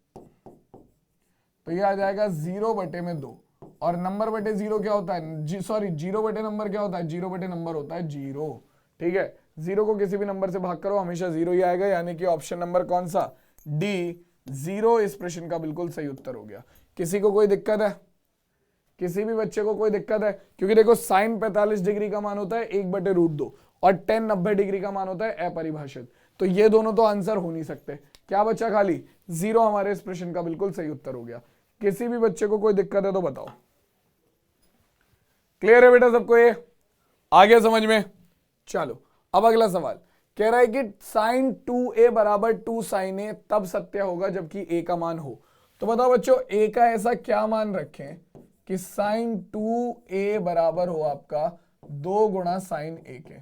तो ये आ जाएगा 0/2। और नंबर बटे 0 क्या होता है? सॉरी, 0 बटे नंबर क्या होता है? 0 बटे नंबर होता है 0। ठीक है, 0 को किसी भी नंबर से भाग करो हमेशा 0 ही आएगा, यानी कि ऑप्शन नंबर कौन सा? डी 0 इस प्रश्न का बिल्कुल सही उत्तर हो गया। किसी को कोई दिक्कत है? किसी भी बच्चे को कोई दिक्कत है? क्योंकि देखो साइन 45 डिग्री का मान होता है 1/√2 और tan 90 डिग्री का मान होता है अपरिभाषित, तो ये दोनों तो आंसर हो नहीं सकते। क्या बच्चा? खाली 0 हमारे इस प्रश्न का बिल्कुल सही उत्तर हो गया। किसी भी बच्चे को कोई दिक्कत है तो बताओ। क्लियर है बेटा सबको? ये आ गया समझ में? चलो अब अगला सवाल कह रहा है कि साइन 2a = 2 sin a तब सत्य होगा जबकि a का मान हो। तो बताओ बच्चों a का ऐसा क्या मान रखें कि साइन 2a बराबर हो आपका 2 × sin a के।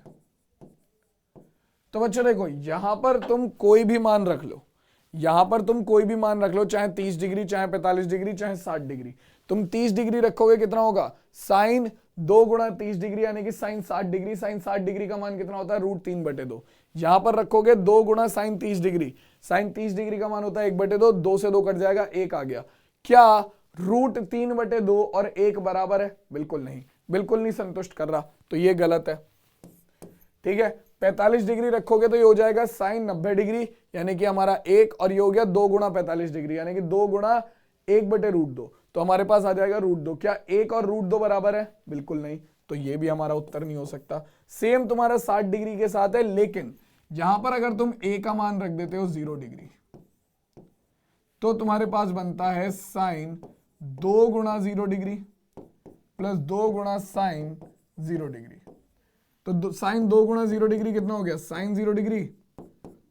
तो बच्चों देखो यहां पर तुम कोई भी मान रख लो, यहां पर तुम कोई भी मान रख लो, चाहे 30 डिग्री, चाहे 45 डिग्री, चाहे 60 डिग्री। तुम 30 डिग्री रखोगे कितना होगा? साइन 2 × 30 डिग्री यानी कि साइन 60 डिग्री। साइन 60 डिग्री का मान कितना होता है? √3/2। यहां पर रखोगे 2 × साइन 30 डिग्री। साइन 30 डिग्री का मान होता है 1/2, 2 से 2 कट जाएगा, 1 आ गया। क्या √3/2 और 1 बराबर है? बिल्कुल नहीं, बिल्कुल नहीं संतुष्ट कर रहा, तो ये गलत है। ठीक है, 45 डिग्री रखोगे तो ये हो जाएगा साइन 90 डिग्री यानी कि हमारा 1, और ये हो गया 2 × 45 डिग्री यानी कि 2 × 1/√2, तो हमारे पास आ जाएगा √2। क्या 1 और √2 बराबर है? बिल्कुल नहीं, तो ये भी हमारा उत्तर नहीं हो सकता। सेम तुम्हारा 60 डिग्री के साथ है, लेकिन यहां पर अगर तुम a का मान रख देते हो 0 डिग्री तो तुम्हारे पास बनता है sine 2 × 0 degree plus 2 × sine 0 degree. तो साइन 2 × 0 डिग्री कितना हो गया? साइन 0 डिग्री,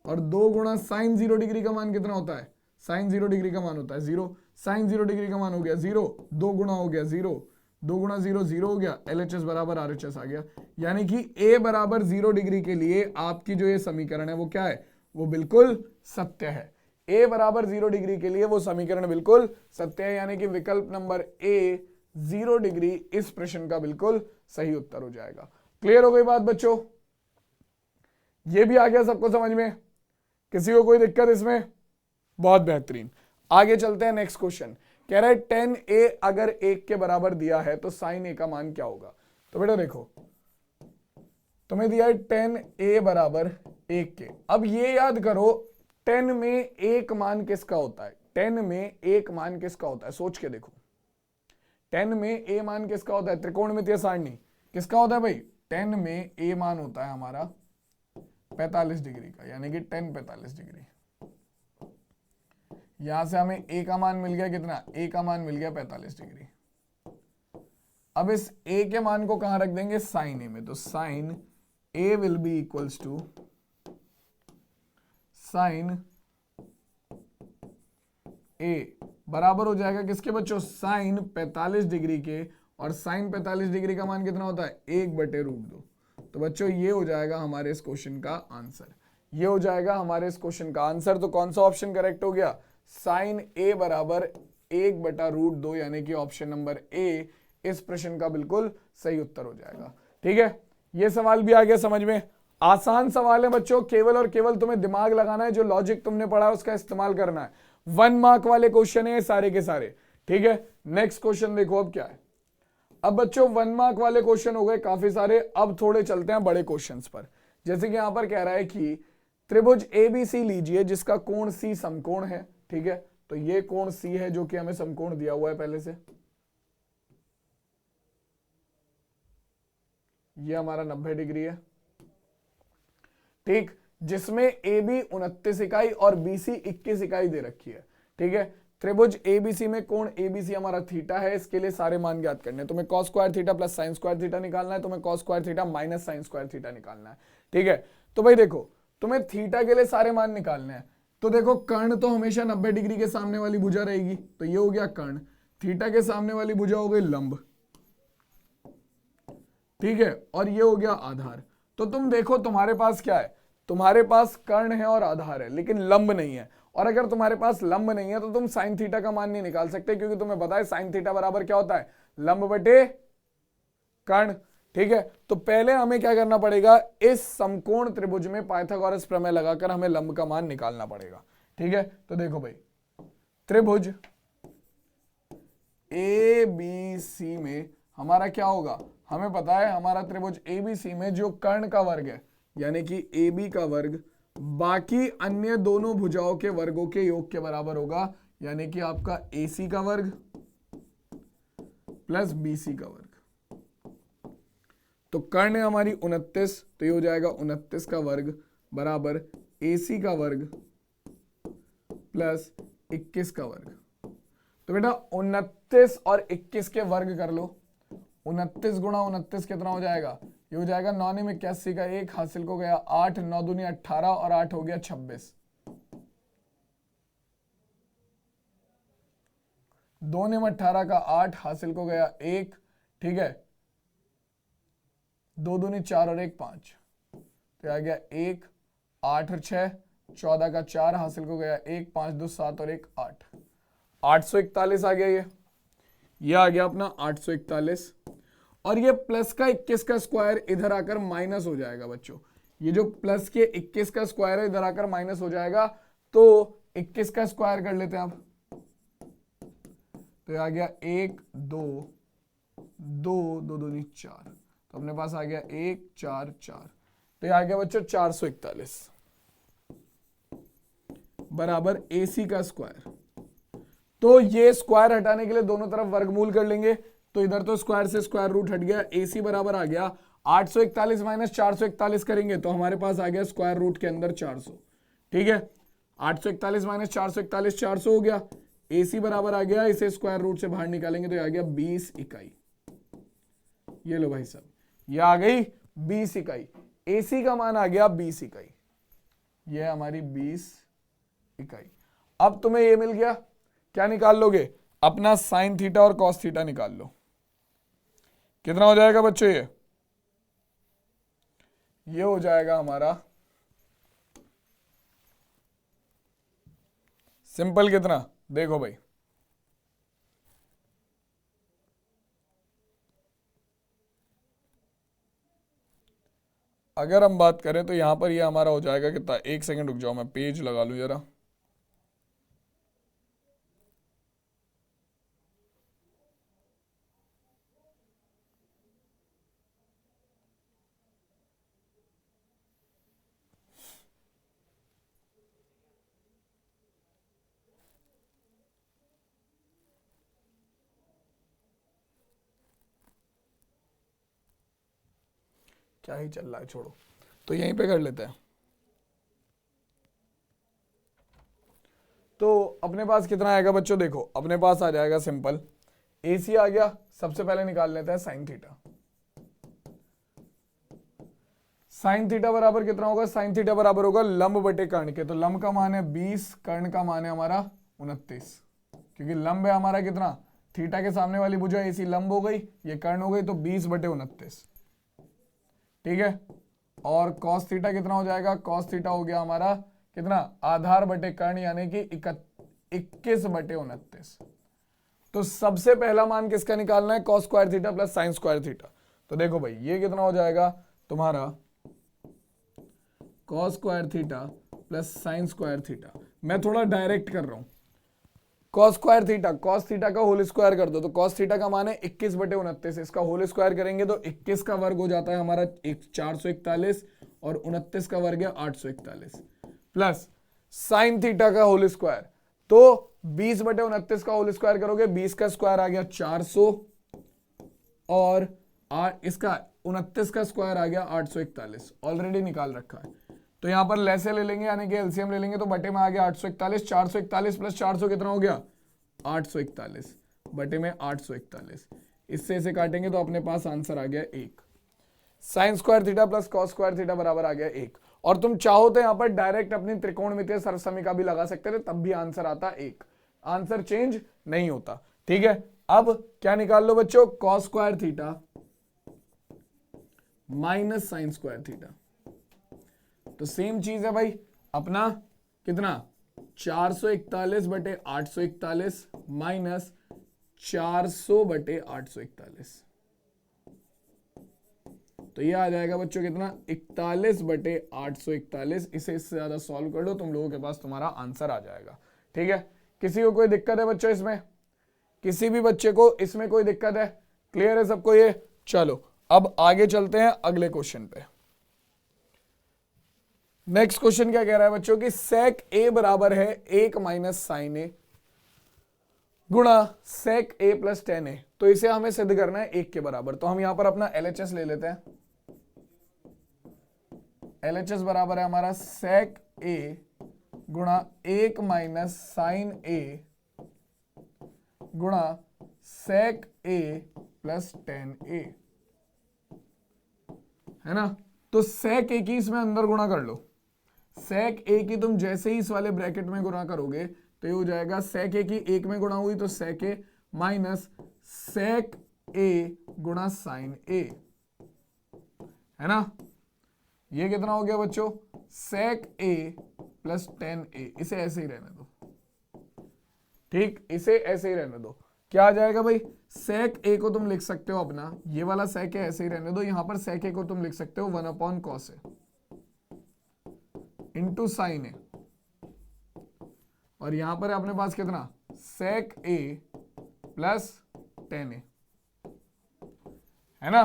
और 2 × साइन 0 डिग्री का मान कितना होता है? साइन 0 डिग्री का मान होता है 0। साइन 0 डिग्री का मान हो गया 0, 2 गुणा हो गया 0, 2 × 0 0 हो गया, LHS बराबर RHS आ गया। यानी कि a बराबर 0 डिग्री के लिए आपकी जो ये समीकरण है वो क्या है? वो बिल्कुल सत्य है। a बराबर 0 डिग्री के लिए वो समीकरण बिल्कुल सत्य है, यानी कि विकल्प नंबर a 0 डिग्री इस प्रश्न का बिल्कुल सही उत्तर हो जाएगा। क्लियर हो गई बात बच्चों? ये भी आ गया सबको समझ में? किसी को कोई दिक्कत इसमें? बहुत बेहतरीन। आगे चलते हैं, नेक्स्ट क्वेश्चन कह रहा है tan a अगर 1 के बराबर दिया है तो sin a का मान क्या होगा? तो बेटा देखो तुम्हें दिया है tan a बराबर 1 के। अब ये याद करो tan में एक मान किसका होता है? tan में एक मान किसका होता है? सोच के देखो, tan में a मान किसका होता है? त्रिकोणमितीय सारणी किसका होता है भाई? tan में a मान होता है हमारा 45 डिग्री का, यानी कि tan 45 डिग्री। यहां से हमें ए का मान मिल गया कितना, ए का मान मिल गया 45 डिग्री। अब इस ए के मान को कहां रख देंगे, साइन ए में, तो sine A will be equals to sine A बराबर हो जाएगा किसके बच्चों, साइन 45 डिग्री के, और साइन 45 डिग्री का मान कितना होता है, 1/√2। तो बच्चों ये हो जाएगा हमारे इस क्वेश्चन का आंसर, ये हो जाएगा हमारे इस क्वेश्चन का आंसर। तो कौन सा ऑप्शन करेक्ट हो गया, साइन ए बराबर 1/√2, यानी कि ऑप्शन नंबर ए इस प्रश्न का बिल्कुल सही उत्तर हो जाएगा। ठीक है, ये सवाल भी आ गया समझ में। आसान सवाल है बच्चों, केवल और केवल तुम्हें दिमाग लगाना है, जो लॉजिक तुमने पढ़ा है उसका इस्तेमाल करना है। 1 मार्क वाले क्वेश्चन है सारे के सारे। ठीक है, नेक्स्ट क्वेश्चन देखो अब क्या है। अब बच्चों 1 मार्क वाले क्वेश्चन हो गए काफी सारे, अब थोड़े चलते हैं बड़े क्वेश्चंस पर। जैसे कि यहां पर कह रहा है कि त्रिभुज एबीसी लीजिए जिसका कोण सी समकोण है। ठीक है, तो ये कोण सी है जो कि हमें समकोण दिया हुआ है पहले से, ये हमारा 90 डिग्री है। ठीक, जिसमें ए बी 29 इकाई और बी सी 21 इकाई दे रखी है। ठीक है, त्रिभुज एबीसी में कोण एबीसी हमारा थीटा है। इसके लिए सारे मान ज्ञात करने हैं। तुम्हें cos square theta plus sine square theta निकालना है, तुम्हें cos square theta minus sign square theta निकालना है। ठीक है, तो भाई देखो तुम्हें थीटा के लिए सारे मान निकालने हैं। तो देखो कर्ण तो हमेशा 90 डिग्री के सामने वाली भुजा रहेगी, तो ये हो गया कर्ण। थीटा के सामने वाली भुजा हो गई लंब। ठीक है, और ये हो गया आधार। तो तुम देखो तुम्हारे पास क्या है, तुम्हारे पास कर्ण है और आधार है, लेकिन लंब नहीं है। और अगर तुम्हारे पास लंब नहीं है तो तुम साइन थीटा का मान नहीं निकाल सकते, क्योंकि तुम्हें पता है साइन थीटा बराबर क्या होता है, लंब बटे कर्ण। ठीक है, तो पहले हमें क्या करना पड़ेगा, इस समकोण त्रिभुज में पाइथागोरस प्रमेय लगाकर हमें लंब का मान निकालना पड़ेगा। ठीक है, तो देखो भाई त्रिभुज ए बी सी में हमारा क्या होगा, हमें पता है हमारा त्रिभुज एबीसी में जो कर्ण का वर्ग है, यानी कि ए बी का वर्ग बाकी अन्य दोनों भुजाओं के वर्गों के योग के बराबर होगा, यानी कि आपका ए सी का वर्ग प्लस बी सी का वर्ग। तो कर्ण है हमारी 29, तो ये हो जाएगा 29 का वर्ग बराबर ए सी का वर्ग प्लस 21 का वर्ग। तो बेटा 29 और 21 के वर्ग कर लो। 29 गुणा 29 कितना हो जाएगा, ये हो जाएगा 9 में 81 का 1 हासिल को गया 8, 9 दूनी 18 और 8 हो गया 26। 2 में 18 का 8 हासिल को गया 1। ठीक है, 2 दूनी 4 और 1 5, तो आ गया 1, 8 और 6 14 का 4 हासिल को गया 1, 5 2 7 और 1 8, 841 आ गया। ये आ गया अपना 841। और ये प्लस का 21 का स्क्वायर इधर आकर माइनस हो जाएगा बच्चों। ये जो प्लस के 21 का स्क्वायर है इधर आकर माइनस हो जाएगा, तो 21 का स्क्वायर कर लेते हैं आप। तो ये आ गया 1 2 2 2 दूनी 4, तो अपने पास आ गया 1 4 4। तो ये आ गया बच्चों 441 बराबर AC का स्क्वायर। तो ये स्क्वायर हटाने के लिए दोनों तरफ वर्गमूल कर लेंगे, तो इधर तो स्क्वायर से स्क्वायर रूट हट गया, AC बराबर आ गया 841 माइनस 441 करेंगे तो हमारे पास आ गया स्क्वायर रूट के अंदर 400। ठीक है, 841 माइनस 441 400 हो गया। AC बराबर आ गया, इसे स्क्वायर रूट से बाहर निकालेंगे तो आ गया 20 इकाई। ये लो भाई साहब, ये आ गई 20 इकाई। AC का मान आ गया 20 इकाई, ये हमारी 20 इकाई। अब तुम्हें ये मिल गया, क्या निकाल लोगे, अपना साइन थीटा और कॉस थीटा निकाल लो। कितना हो जाएगा बच्चों, ये हो जाएगा हमारा सिंपल कितना, देखो भाई अगर हम बात करें तो यहां पर ये हमारा हो जाएगा कितना, एक सेकंड रुक जाओ मैं पेज लगा लूं जरा। क्या ही चल रहा है, छोड़ो, तो यहीं पे कर लेते हैं। तो अपने पास कितना आएगा बच्चों, देखो अपने पास आ जाएगा सिंपल, AC आ गया, सबसे पहले निकाल लेते हैं साइन थीटा। साइन थीटा बराबर कितना होगा, साइन थीटा बराबर होगा लंब बटे कर्ण के, तो लंब का मान है 20, कर्ण का मान है हमारा 29, क्योंकि लंब है हमारा कितना, थीटा के सामने वाली भुजा AC लंब हो गई, ये कर्ण हो गई, तो 20 बटे 29, ठीक है। और कॉस थीटा कितना हो जाएगा, कॉस थीटा हो गया हमारा कितना, आधार बटे कर्ण यानी कि 21 बटे 29। तो सबसे पहला मान किसका निकालना है, cos square theta plus sine square theta. तो देखो भाई ये कितना हो जाएगा तुम्हारा cos square theta plus sine square theta. मैं थोड़ा डायरेक्ट कर रहा हूं, cos square theta, cos theta का होल स्क्वायर कर दो, तो कॉस थीटा का मान है 21 बटे 29, इसका होल स्क्वायर करेंगे तो 21 का वर्ग हो जाता है हमारा 441 और 29 का वर्ग है 841, प्लस साइन थीटा का होल स्क्वायर, तो 20 बटे 29 का होल स्क्वायर करोगे, 20 का स्क्वायर आ गया 400 और इसका 29 का स्क्वायर आ गया 841, ऑलरेडी निकाल रखा है। तो यहां पर लेसे ले लेंगे यानी कि एलसीएम ले लेंगे, तो बटे में आ गया 841, 441 प्लस 400 कितना हो गया 841 बटे में 841, इससे इसे काटेंगे तो अपने पास आंसर आ गया 1। Sign square theta plus cos square theta बराबर आ गया 1। और तुम चाहो तो यहां पर डायरेक्ट अपनी त्रिकोणमितीय सरसमी भी लगा सकते थे, तब भी आंसर आता 1, आंसर चेंज नहीं होता, ठीक है। अब क्या निकाल लो बच्चों, cos square theta minus sign square theta. तो सेम चीज है भाई, अपना कितना 441 बटे 841 माइनस 400 बटे 841, तो ये आ जाएगा बच्चों कितना 41 बटे 841। इसे इससे ज्यादा सॉल्व कर लो, तुम लोगों के पास तुम्हारा आंसर आ जाएगा, ठीक है। किसी को कोई दिक्कत है बच्चों इसमें, किसी भी बच्चे को इसमें कोई दिक्कत है, क्लियर है सबको ये। चलो अब आगे चलते हैं अगले क्वेश्चन पे। नेक्स्ट क्वेश्चन क्या कह रहा है बच्चों की, सेक ए बराबर है 1 माइनस साइन ए गुणा सेक ए प्लस टेन ए। तो इसे हमें सिद्ध करना है 1 के बराबर, तो हम यहां पर अपना LHS ले लेते हैं। LHS बराबर है हमारा सेक ए गुणा 1 माइनस साइन ए गुणा सेक ए प्लस टेन ए, है ना। तो सेक ए की इसमें अंदर गुणा कर लो, सेक ए की तुम जैसे ही इस वाले ब्रैकेट में गुणा करोगे तो ये हो जाएगा सेक ए की 1 में गुणा हुई तो सेक ए माइनस सेक ए गुणा साइन ए, है ना। ये कितना हो गया बच्चों, सेक ए प्लस टेन ए। इसे ऐसे ही रहने दो, ठीक, इसे ऐसे ही रहने दो। क्या आ जाएगा भाई, सेक ए को तुम लिख सकते हो अपना, ये वाला सेक ए ऐसे ही रहने दो, यहां पर सेक ए को तुम लिख सकते हो 1 अपॉन कॉस ए इंटू साइन ए, और यहां पर है अपने पास कितना सेक ए प्लस टेन ए, है ना।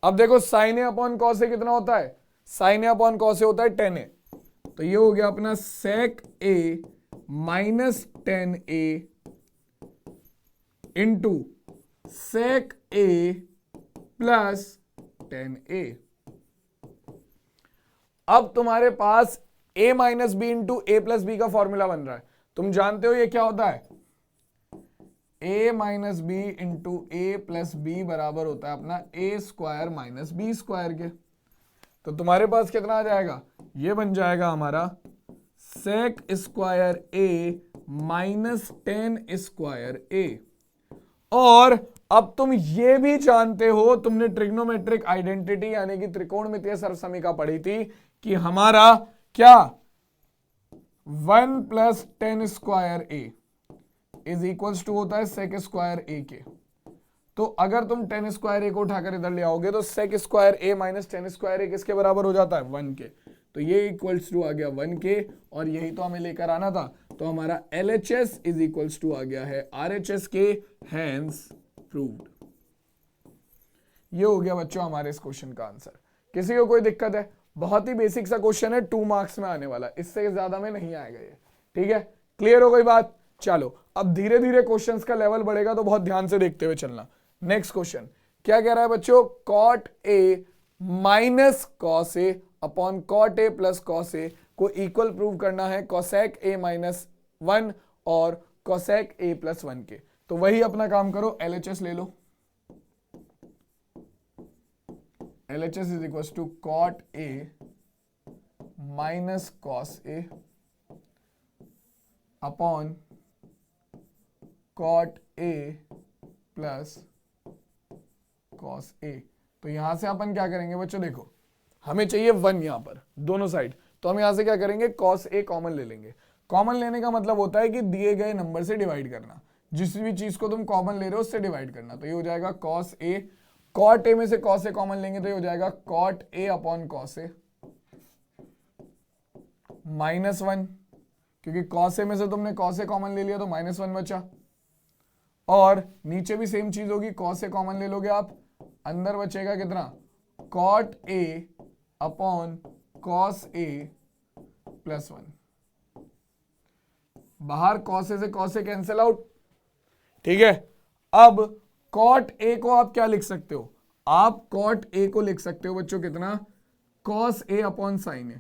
अब देखो sine A upon cos A कितना होता है, sine A upon cos A होता है टेन ए, तो ये हो गया अपना sec A minus tan A into sec A plus tan A. अब तुम्हारे पास a minus B into A plus B का फॉर्मूला बन रहा है। तुम जानते हो ये क्या होता है, a minus B into A plus B बराबर होता है अपना a square minus B square के। तो तुम्हारे पास कितना आ जाएगा, ये बन जाएगा हमारा sec square a minus tan square a। और अब तुम ये भी जानते हो, तुमने ट्रिग्नोमेट्रिक आइडेंटिटी यानी कि त्रिकोणमितीय सर्वसमीका पढ़ी थी कि हमारा क्या 1 plus tan square A is equals to होता है सेक स्क्वायर ए के। तो अगर तुम टेन स्क्वायर ए को उठाकर इधर ले आओगे तो sec square A minus tan square ए किसके बराबर हो जाता है, 1 के। तो ये इक्वल्स टू आ गया 1 के, और यही तो हमें लेकर आना था। तो हमारा LHS इज इक्वल्स टू आ गया है RHS के, हैंस प्रूव्ड। ये हो गया बच्चों हमारे इस क्वेश्चन का आंसर। किसी को कोई दिक्कत है, बहुत ही बेसिक सा क्वेश्चन है, 2 मार्क्स में आने वाला, इससे ज्यादा में नहीं आएगा ये, ठीक है। क्लियर हो गई बात। चलो अब धीरे धीरे क्वेश्चंस का लेवल बढ़ेगा, तो बहुत ध्यान से देखते हुए चलना। नेक्स्ट क्वेश्चन क्या कह रहा है बच्चों, cot A minus cos A upon cot A plus cos A को इक्वल प्रूव करना है कॉसेक ए माइनस 1 और cosec a प्लस 1 के। तो वही अपना काम करो, LHS ले लो। LHS is equal to cot a minus cos a upon cot a plus cos a। तो यहां से अपन क्या करेंगे बच्चों, देखो हमें चाहिए 1 यहां पर दोनों साइड, तो हम यहां से क्या करेंगे, cos a कॉमन ले लेंगे। कॉमन लेने का मतलब होता है कि दिए गए नंबर से डिवाइड करना, जिस भी चीज को तुम कॉमन ले रहे हो उससे डिवाइड करना। तो ये हो जाएगा cos a, cot a में से cos a कॉमन लेंगे तो ये हो जाएगा cot a upon cos a minus 1, क्योंकि cos a में से तुमने cos a कॉमन ले लिया तो माइनस 1 बचा। और नीचे भी सेम चीज होगी, cos a कॉमन ले लोगे आप, अंदर बचेगा कितना, cot a upon cos a plus 1। बाहर cos a से cos a कैंसिल आउट, ठीक है। अब cot a को आप क्या लिख सकते हो, आप cot a को लिख सकते हो बच्चों कितना, cos a upon sin a,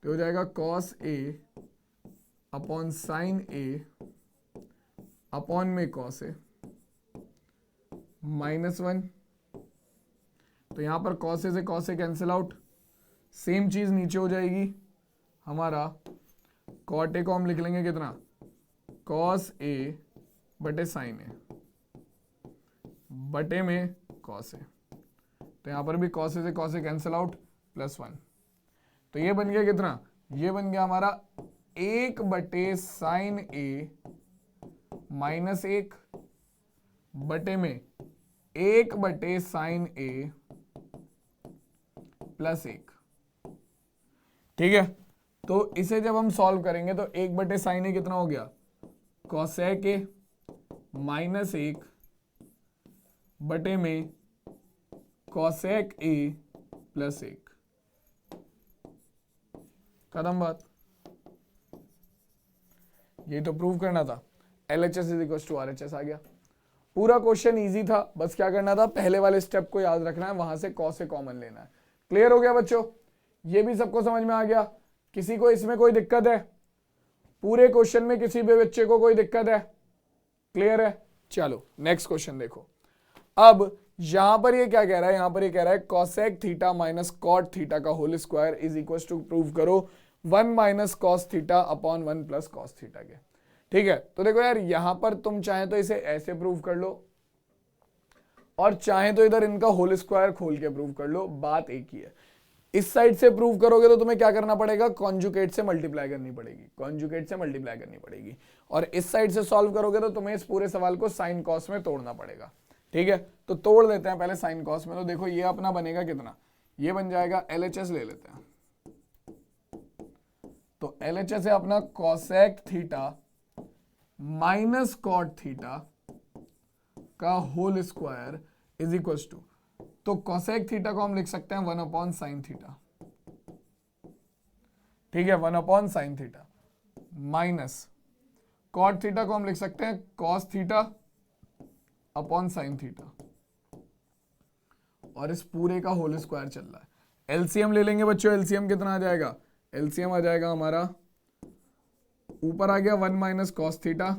तो हो जाएगा cos a upon sin a upon में cos a माइनस 1। तो यहां पर cos a से cos a cancel out, same चीज नीचे हो जाएगी हमारा, cot a को हम लिख लेंगे कितना, cos a बटे sin a बटे में cos a। तो यहां पर भी cos a से cos a cancel out plus 1। तो ये बन गया कितना, ये बन गया हमारा 1 बटे sin a माइनस 1 बटे में 1 बटे sin a प्लस 1, ठीक है। तो इसे जब हम सॉल्व करेंगे तो 1 बटे sin a कितना हो गया, cosec a माइनस 1 बटे में cosec a प्लस 1, खत्म बात। ये तो प्रूव करना था। LHS is equal to RHS आ गया। पूरा क्वेश्चन इजी था, बस क्या करना था, पहले वाले स्टेप को याद रखना है, वहां से cos से कॉमन लेना है। क्लियर हो गया बच्चों, ये भी सबको समझ में आ गया। किसी को इसमें कोई दिक्कत है, पूरे क्वेश्चन में किसी भी बच्चे को कोई दिक्कत है, क्लियर है। चलो नेक्स्ट क्वेश्चन देखो। अब यहां पर ये क्या कह रहा है, यहां पर ये कह रहा है cosec theta minus cot theta का whole square is equal to, prove करो 1 माइनस cos थीटा अपॉन 1 प्लस cos थीटा के, ठीक है। तो देखो यार, यहां पर तुम चाहे तो इसे ऐसे प्रूव कर लो और चाहे तो इधर इनका होल स्क्वायर खोल के प्रूव कर लो, बात एक ही है। इस साइड से प्रूव करोगे तो तुम्हें क्या करना पड़ेगा, कॉन्जुगेट से मल्टीप्लाई करनी पड़ेगी, कॉन्जुगेट से मल्टीप्लाई करनी पड़ेगी। और इस साइड से सॉल्व करोगे तो तुम्हें इस पूरे सवाल को साइन कॉस में तोड़ना पड़ेगा, ठीक है। तो तोड़ देते हैं पहले साइन कॉस में। तो देखो ये अपना बनेगा कितना, ये बन जाएगा, LHS ले लेते हैं। तो LHS है अपना cosec theta minus cot theta का whole square is equal to, तो cosec थीटा को हम लिख सकते हैं 1 अपॉन साइन थीटा, ठीक है, 1 upon sine theta minus cot theta को हम लिख सकते हैं cos theta upon sine theta, और इस पूरे का होल स्क्वायर चल रहा है। एलसीएम ले लेंगे बच्चों, एलसीएम कितना आ जाएगा, एलसीएम आ जाएगा हमारा, ऊपर आ गया 1 माइनस कॉस थीटा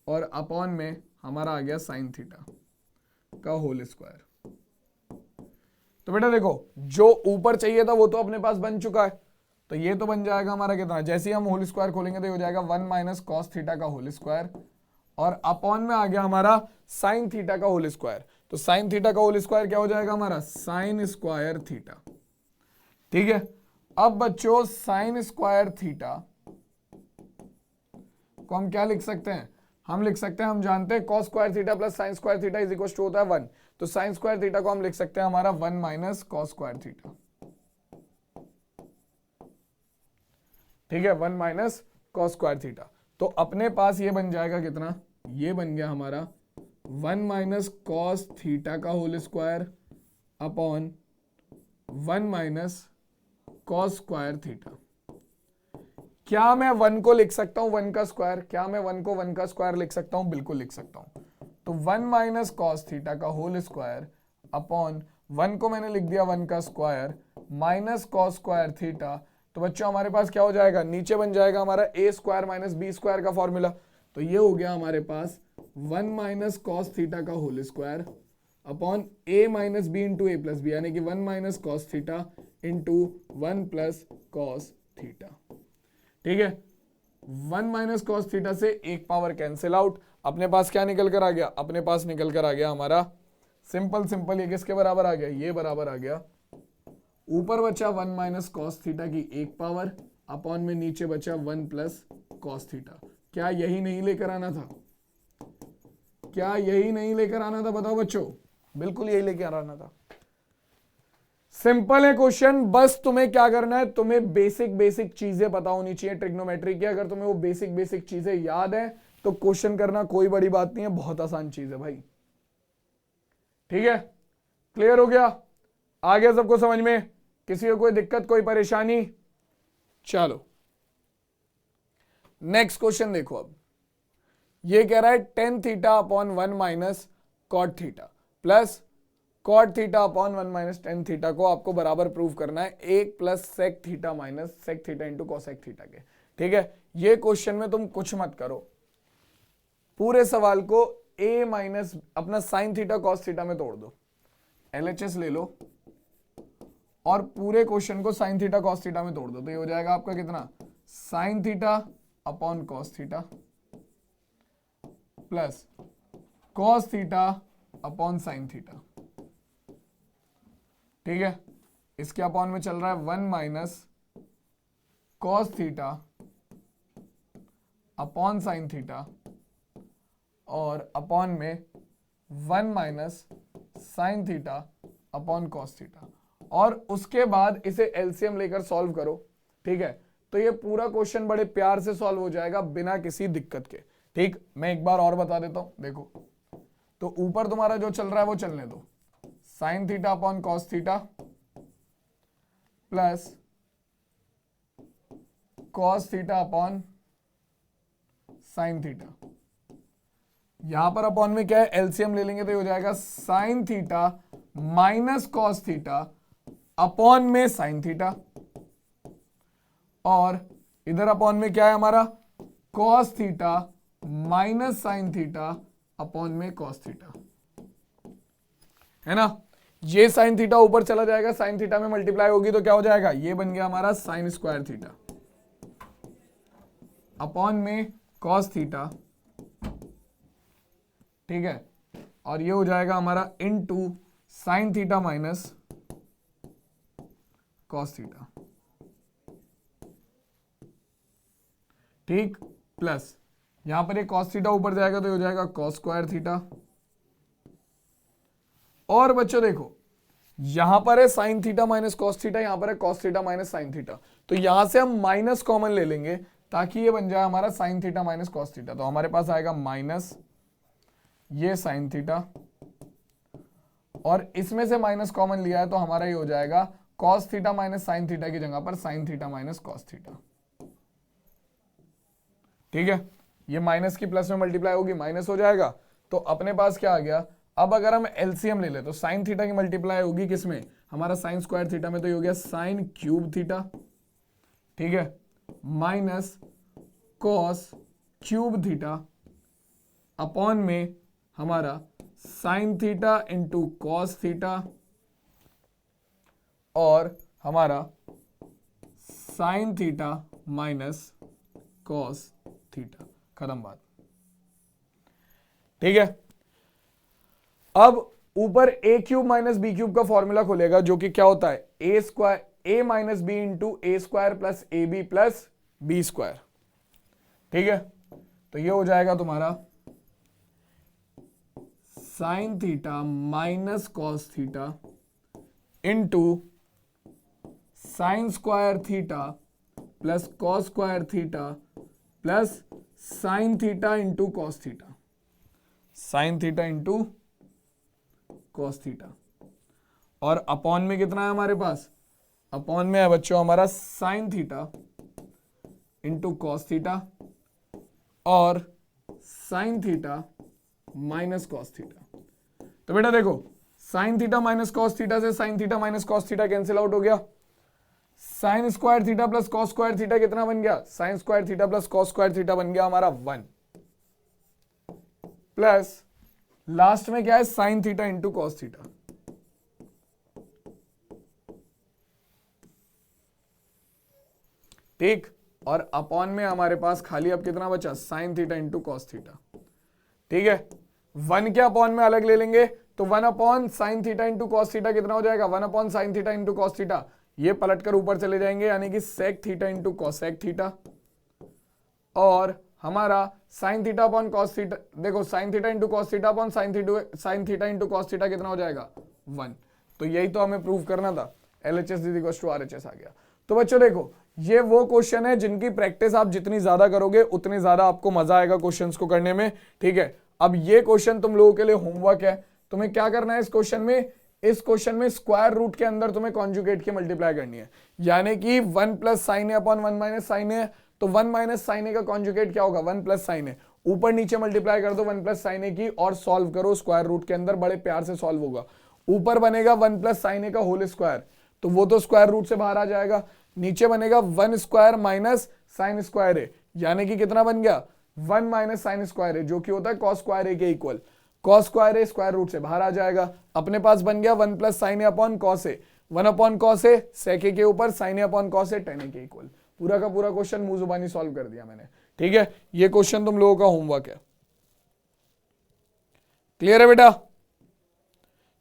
और अपॉन में हमारा आ गया साइन थीटा का होल स्क्वायर। तो बेटा देखो, जो ऊपर चाहिए था वो तो अपने पास बन चुका है, तो ये तो बन जाएगा हमारा कितना, जैसे ही हम होल स्क्वायर खोलेंगे तो ये हो जाएगा 1 माइनस कॉस थीटा का होल स्क्वायर, और अपॉन में आ गया हमारा साइन थीटा का होल स्क्वायर। तो साइन थीटा का होल स्क्वायर क्या हो जाएगा हमारा, साइन स्क्वायर थीटा, ठीक है। अब बच्चों साइन स्क्वायर थीटा को हम क्या लिख सकते हैं, हम लिख सकते हैं, हम जानते हैं cos square theta plus sine square theta is equal to होता है 1, तो साइन स्क्वायर थीटा को हम लिख सकते हैं हमारा 1 माइनस कॉस स्क्वायर थीटा, ठीक है, 1 माइनस कॉस स्क्वायर थीटा। तो अपने पास ये बन जाएगा कितना, ये बन गया हमारा 1 माइनस कॉस थीटा का whole square upon 1 minus cos square theta. क्या मैं 1 को लिख सकता हूं 1 का स्क्वायर, क्या मैं 1 को 1 का स्क्वायर लिख सकता हूं, बिल्कुल लिख सकता हूं। तो 1 माइनस कॉस थीटा का होल स्क्वायर अपॉन 1 को मैंने लिख दिया 1 का square minus cos square theta तो बच्चों हमारे पास क्या हो जाएगा, नीचे बन जाएगा हमारा ए स्क्वायर माइनस बी स्क्वायर का फॉर्मूला। तो ये हो गया हमारे पास 1 माइनस कॉस थीटा का whole square upon A minus B into A plus B, यानी कि 1 minus cos theta into 1 plus cos theta. ठीक है, 1 माइनस कॉस थीटा से एक पावर कैंसिल आउट। अपने पास क्या निकल कर आ गया, अपने पास निकल कर आ गया हमारा सिंपल ये किसके बराबर आ गया, ये बराबर आ गया, ऊपर बचा 1 माइनस कॉस थीटा की एक पावर अपॉन में नीचे बचा 1 प्लस कॉस थीटा। क्या यही नहीं लेकर आना था, क्या यही नहीं लेकर आना था, बताओ बच्चों, बिल्कुल यही लेकर आना था। सिंपल है क्वेश्चन, बस तुम्हें क्या करना है, तुम्हें बेसिक चीजें पता होनी चाहिए ट्रिग्नोमेट्री की। अगर तुम्हें वो बेसिक चीजें याद है तो क्वेश्चन करना कोई बड़ी बात नहीं है, बहुत आसान चीज है भाई। ठीक है, क्लियर हो गया, आ गया सबको समझ में, किसी को कोई दिक्कत कोई परेशानी? चलो नेक्स्ट क्वेश्चन देखो। अब ये कह रहा है tan theta upon 1 minus cot theta plus cot theta upon 1 minus tan theta को आपको बराबर प्रूव करना है 1 plus sec theta minus sec theta into cosec theta के। ठीक है, ये क्वेश्चन में तुम कुछ मत करो, पूरे सवाल को a माइनस अपना साइन थीटा कॉस थीटा में तोड़ दो, LHS ले लो और पूरे क्वेश्चन को साइन थीटा कॉस थीटा में तोड़ दो। तो ये हो जाएगा आपका कितना, sign theta upon cos theta plus cos theta upon sine theta. ठीक है, इसके अपॉन में चल रहा है 1 minus cos theta upon sine theta और अपॉन में 1 minus sign theta upon cos theta, और उसके बाद इसे एलसीएम लेकर सॉल्व करो। ठीक है, तो ये पूरा क्वेश्चन बड़े प्यार से सॉल्व हो जाएगा बिना किसी दिक्कत के। ठीक, मैं एक बार और बता देता हूं, देखो तो ऊपर तुम्हारा जो चल रहा है वो चलने दो, sign theta upon cos theta plus cos theta upon sine theta. यहां पर अपॉन में क्या है, एलसीएम ले लेंगे तो ये हो जाएगा sign theta minus cos theta upon में साइन थीटा, और इधर अपॉन में क्या है हमारा, cos theta minus sign theta upon में कॉस थीटा, है ना। ये साइन थीटा ऊपर चला जाएगा, साइन थीटा में मल्टीप्लाई होगी तो क्या हो जाएगा, ये बन गया हमारा साइन स्क्वायर थीटा अपॉन में कॉस थीटा। ठीक है, और ये हो जाएगा हमारा into sine theta minus cos theta. ठीक, प्लस यहां पर एक कॉस थीटा ऊपर जाएगा तो ये हो जाएगा कॉस स्क्वायर थीटा। और बच्चों देखो यहां पर है sine theta minus cos theta, यहां पर है cos theta minus sine theta, तो यहां से हम माइनस कॉमन ले लेंगे ताकि ये बन जाए हमारा sine theta minus cos theta. तो हमारे पास आएगा माइनस ये साइन थीटा, और इसमें से माइनस कॉमन लिया है तो हमारा ये हो जाएगा cos theta minus sine theta की जगह पर sign theta minus cos theta. ठीक है, ये माइनस की प्लस में मल्टीप्लाई होगी, माइनस हो जाएगा, तो अपने पास क्या आ गया। अब अगर हम एलसीएम ले ले तो साइन थीटा की मल्टीप्लाई होगी किसमें, हमारा साइन स्क्वायर थीटा में, तो ये हो गया साइन क्यूब थीटा। ठीक है, minus cos cube theta upon में हमारा sine theta into cos theta और हमारा sine theta minus cos theta, खत्म बात। ठीक है, अब ऊपर A cube minus B cube का फॉर्मूला खोलेगा जो कि क्या होता है, A square A minus B into A square plus A B plus B square. ठीक है, तो ये हो जाएगा तुम्हारा sine theta minus cos theta into sign square theta plus cos square theta plus sign theta into cos theta, sign theta into cos theta, और upon में कितना है हमारे पास, अपॉन में है बच्चों हमारा sine theta into cos theta और sine theta minus cos theta. तो बेटा देखो sine theta minus cos theta से sine theta minus cos theta cancel out हो गया, sine square theta plus cos square theta कितना बन गया, sine square theta plus cos square theta बन गया हमारा 1 प्लस लास्ट में क्या है, sine theta into cos theta. ठीक, और अपॉन में हमारे पास खाली अब कितना बचा, sign theta into cos theta. ठीक है, 1 के अपॉन में अलग ले लेंगे तो 1 upon sine theta into cos theta कितना हो जाएगा, 1 upon sine theta into cos theta. ये पलट कर ऊपर चले जाएंगे यानी कि sec theta into cosec theta, और हमारा sine theta upon cos theta, देखो sine theta into cos theta upon sine theta into cos theta कितना हो जाएगा 1। तो यही तो हमें प्रूव करना था, LHS is equal to RHS आ गया। तो बच्चों देखो ये वो क्वेश्चन है जिनकी प्रैक्टिस आप जितनी ज्यादा करोगे उतनी ज्यादा आपको मजा आएगा क्वेश्चंस को करने में। ठीक है, अब ये क्वेश्चन तुम लोगों के लिए होमवर्क है, तुम्हें क्या करना है इस क्वेश्चन में स्क्वायर रूट के अंदर तुम्हें कॉन्जुगेट की मल्टीप्लाई करनी है, यानी कि 1 plus sign A upon 1 minus sign ए। तो 1 माइनस साइन ए का कॉन्जुगेट क्या होगा, 1 प्लस साइन ए। ऊपर नीचे मल्टीप्लाई कर दो 1 प्लस साइन ए की और सॉल्व करो स्क्वायर रूट के अंदर, बड़े प्यार से सॉल्व होगा। ऊपर बनेगा 1 प्लस साइन ए का होल स्क्वायर, तो वो तो स्क्वायर रूट से बाहर आ जाएगा। नीचे बनेगा 1 स्क्वायर माइनस साइन स्क्वायर ए, यानी कि कितना बन गया 1 माइनस साइन स्क्वायर ए, जो कि होता है कॉस स्क्वायर ए के इक्वल। कॉस स्क्वायर ए स्क्वायर रूट से बाहर आ जाएगा। अपने पास बन गया 1 plus sign A upon cos A, 1 upon cos ए सेक ए के ऊपर sign A upon cos A tan ए के इक्वल। पूरा का पूरा क्वेश्चन मुंह जुबानी सॉल्व कर दिया मैंने। ठीक है, ये क्वेश्चन तुम लोगों का होमवर्क है। क्लियर है बेटा?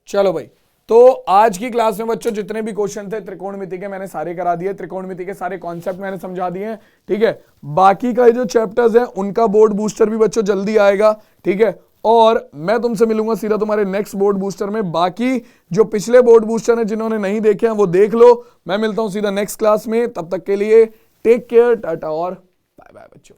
चलो भाई, तो आज की क्लास में बच्चों जितने भी क्वेश्चन थे त्रिकोणमिति के मैंने सारे करा दिए, त्रिकोणमिति के सारे कॉन्सेप्ट मैंने समझा दिए हैं। ठीक है, बाकी का जो चैप्टर्स हैं उनका बोर्ड बूस्टर भी बच्चों जल्दी आएगा। ठीक है, और मैं तुमसे मिलूंगा सीधा तुम्हारे नेक्स्ट बोर्ड बूस्टर में। बाकी जो पिछले बोर्ड बूस्टर हैं जिन्होंने नहीं देखे हैं वो देख लो। मैं मिलता हूं सीधा नेक्स्ट क्लास में, तब तक के लिए टेक केयर, टाटा और बाय बाय बच्चों।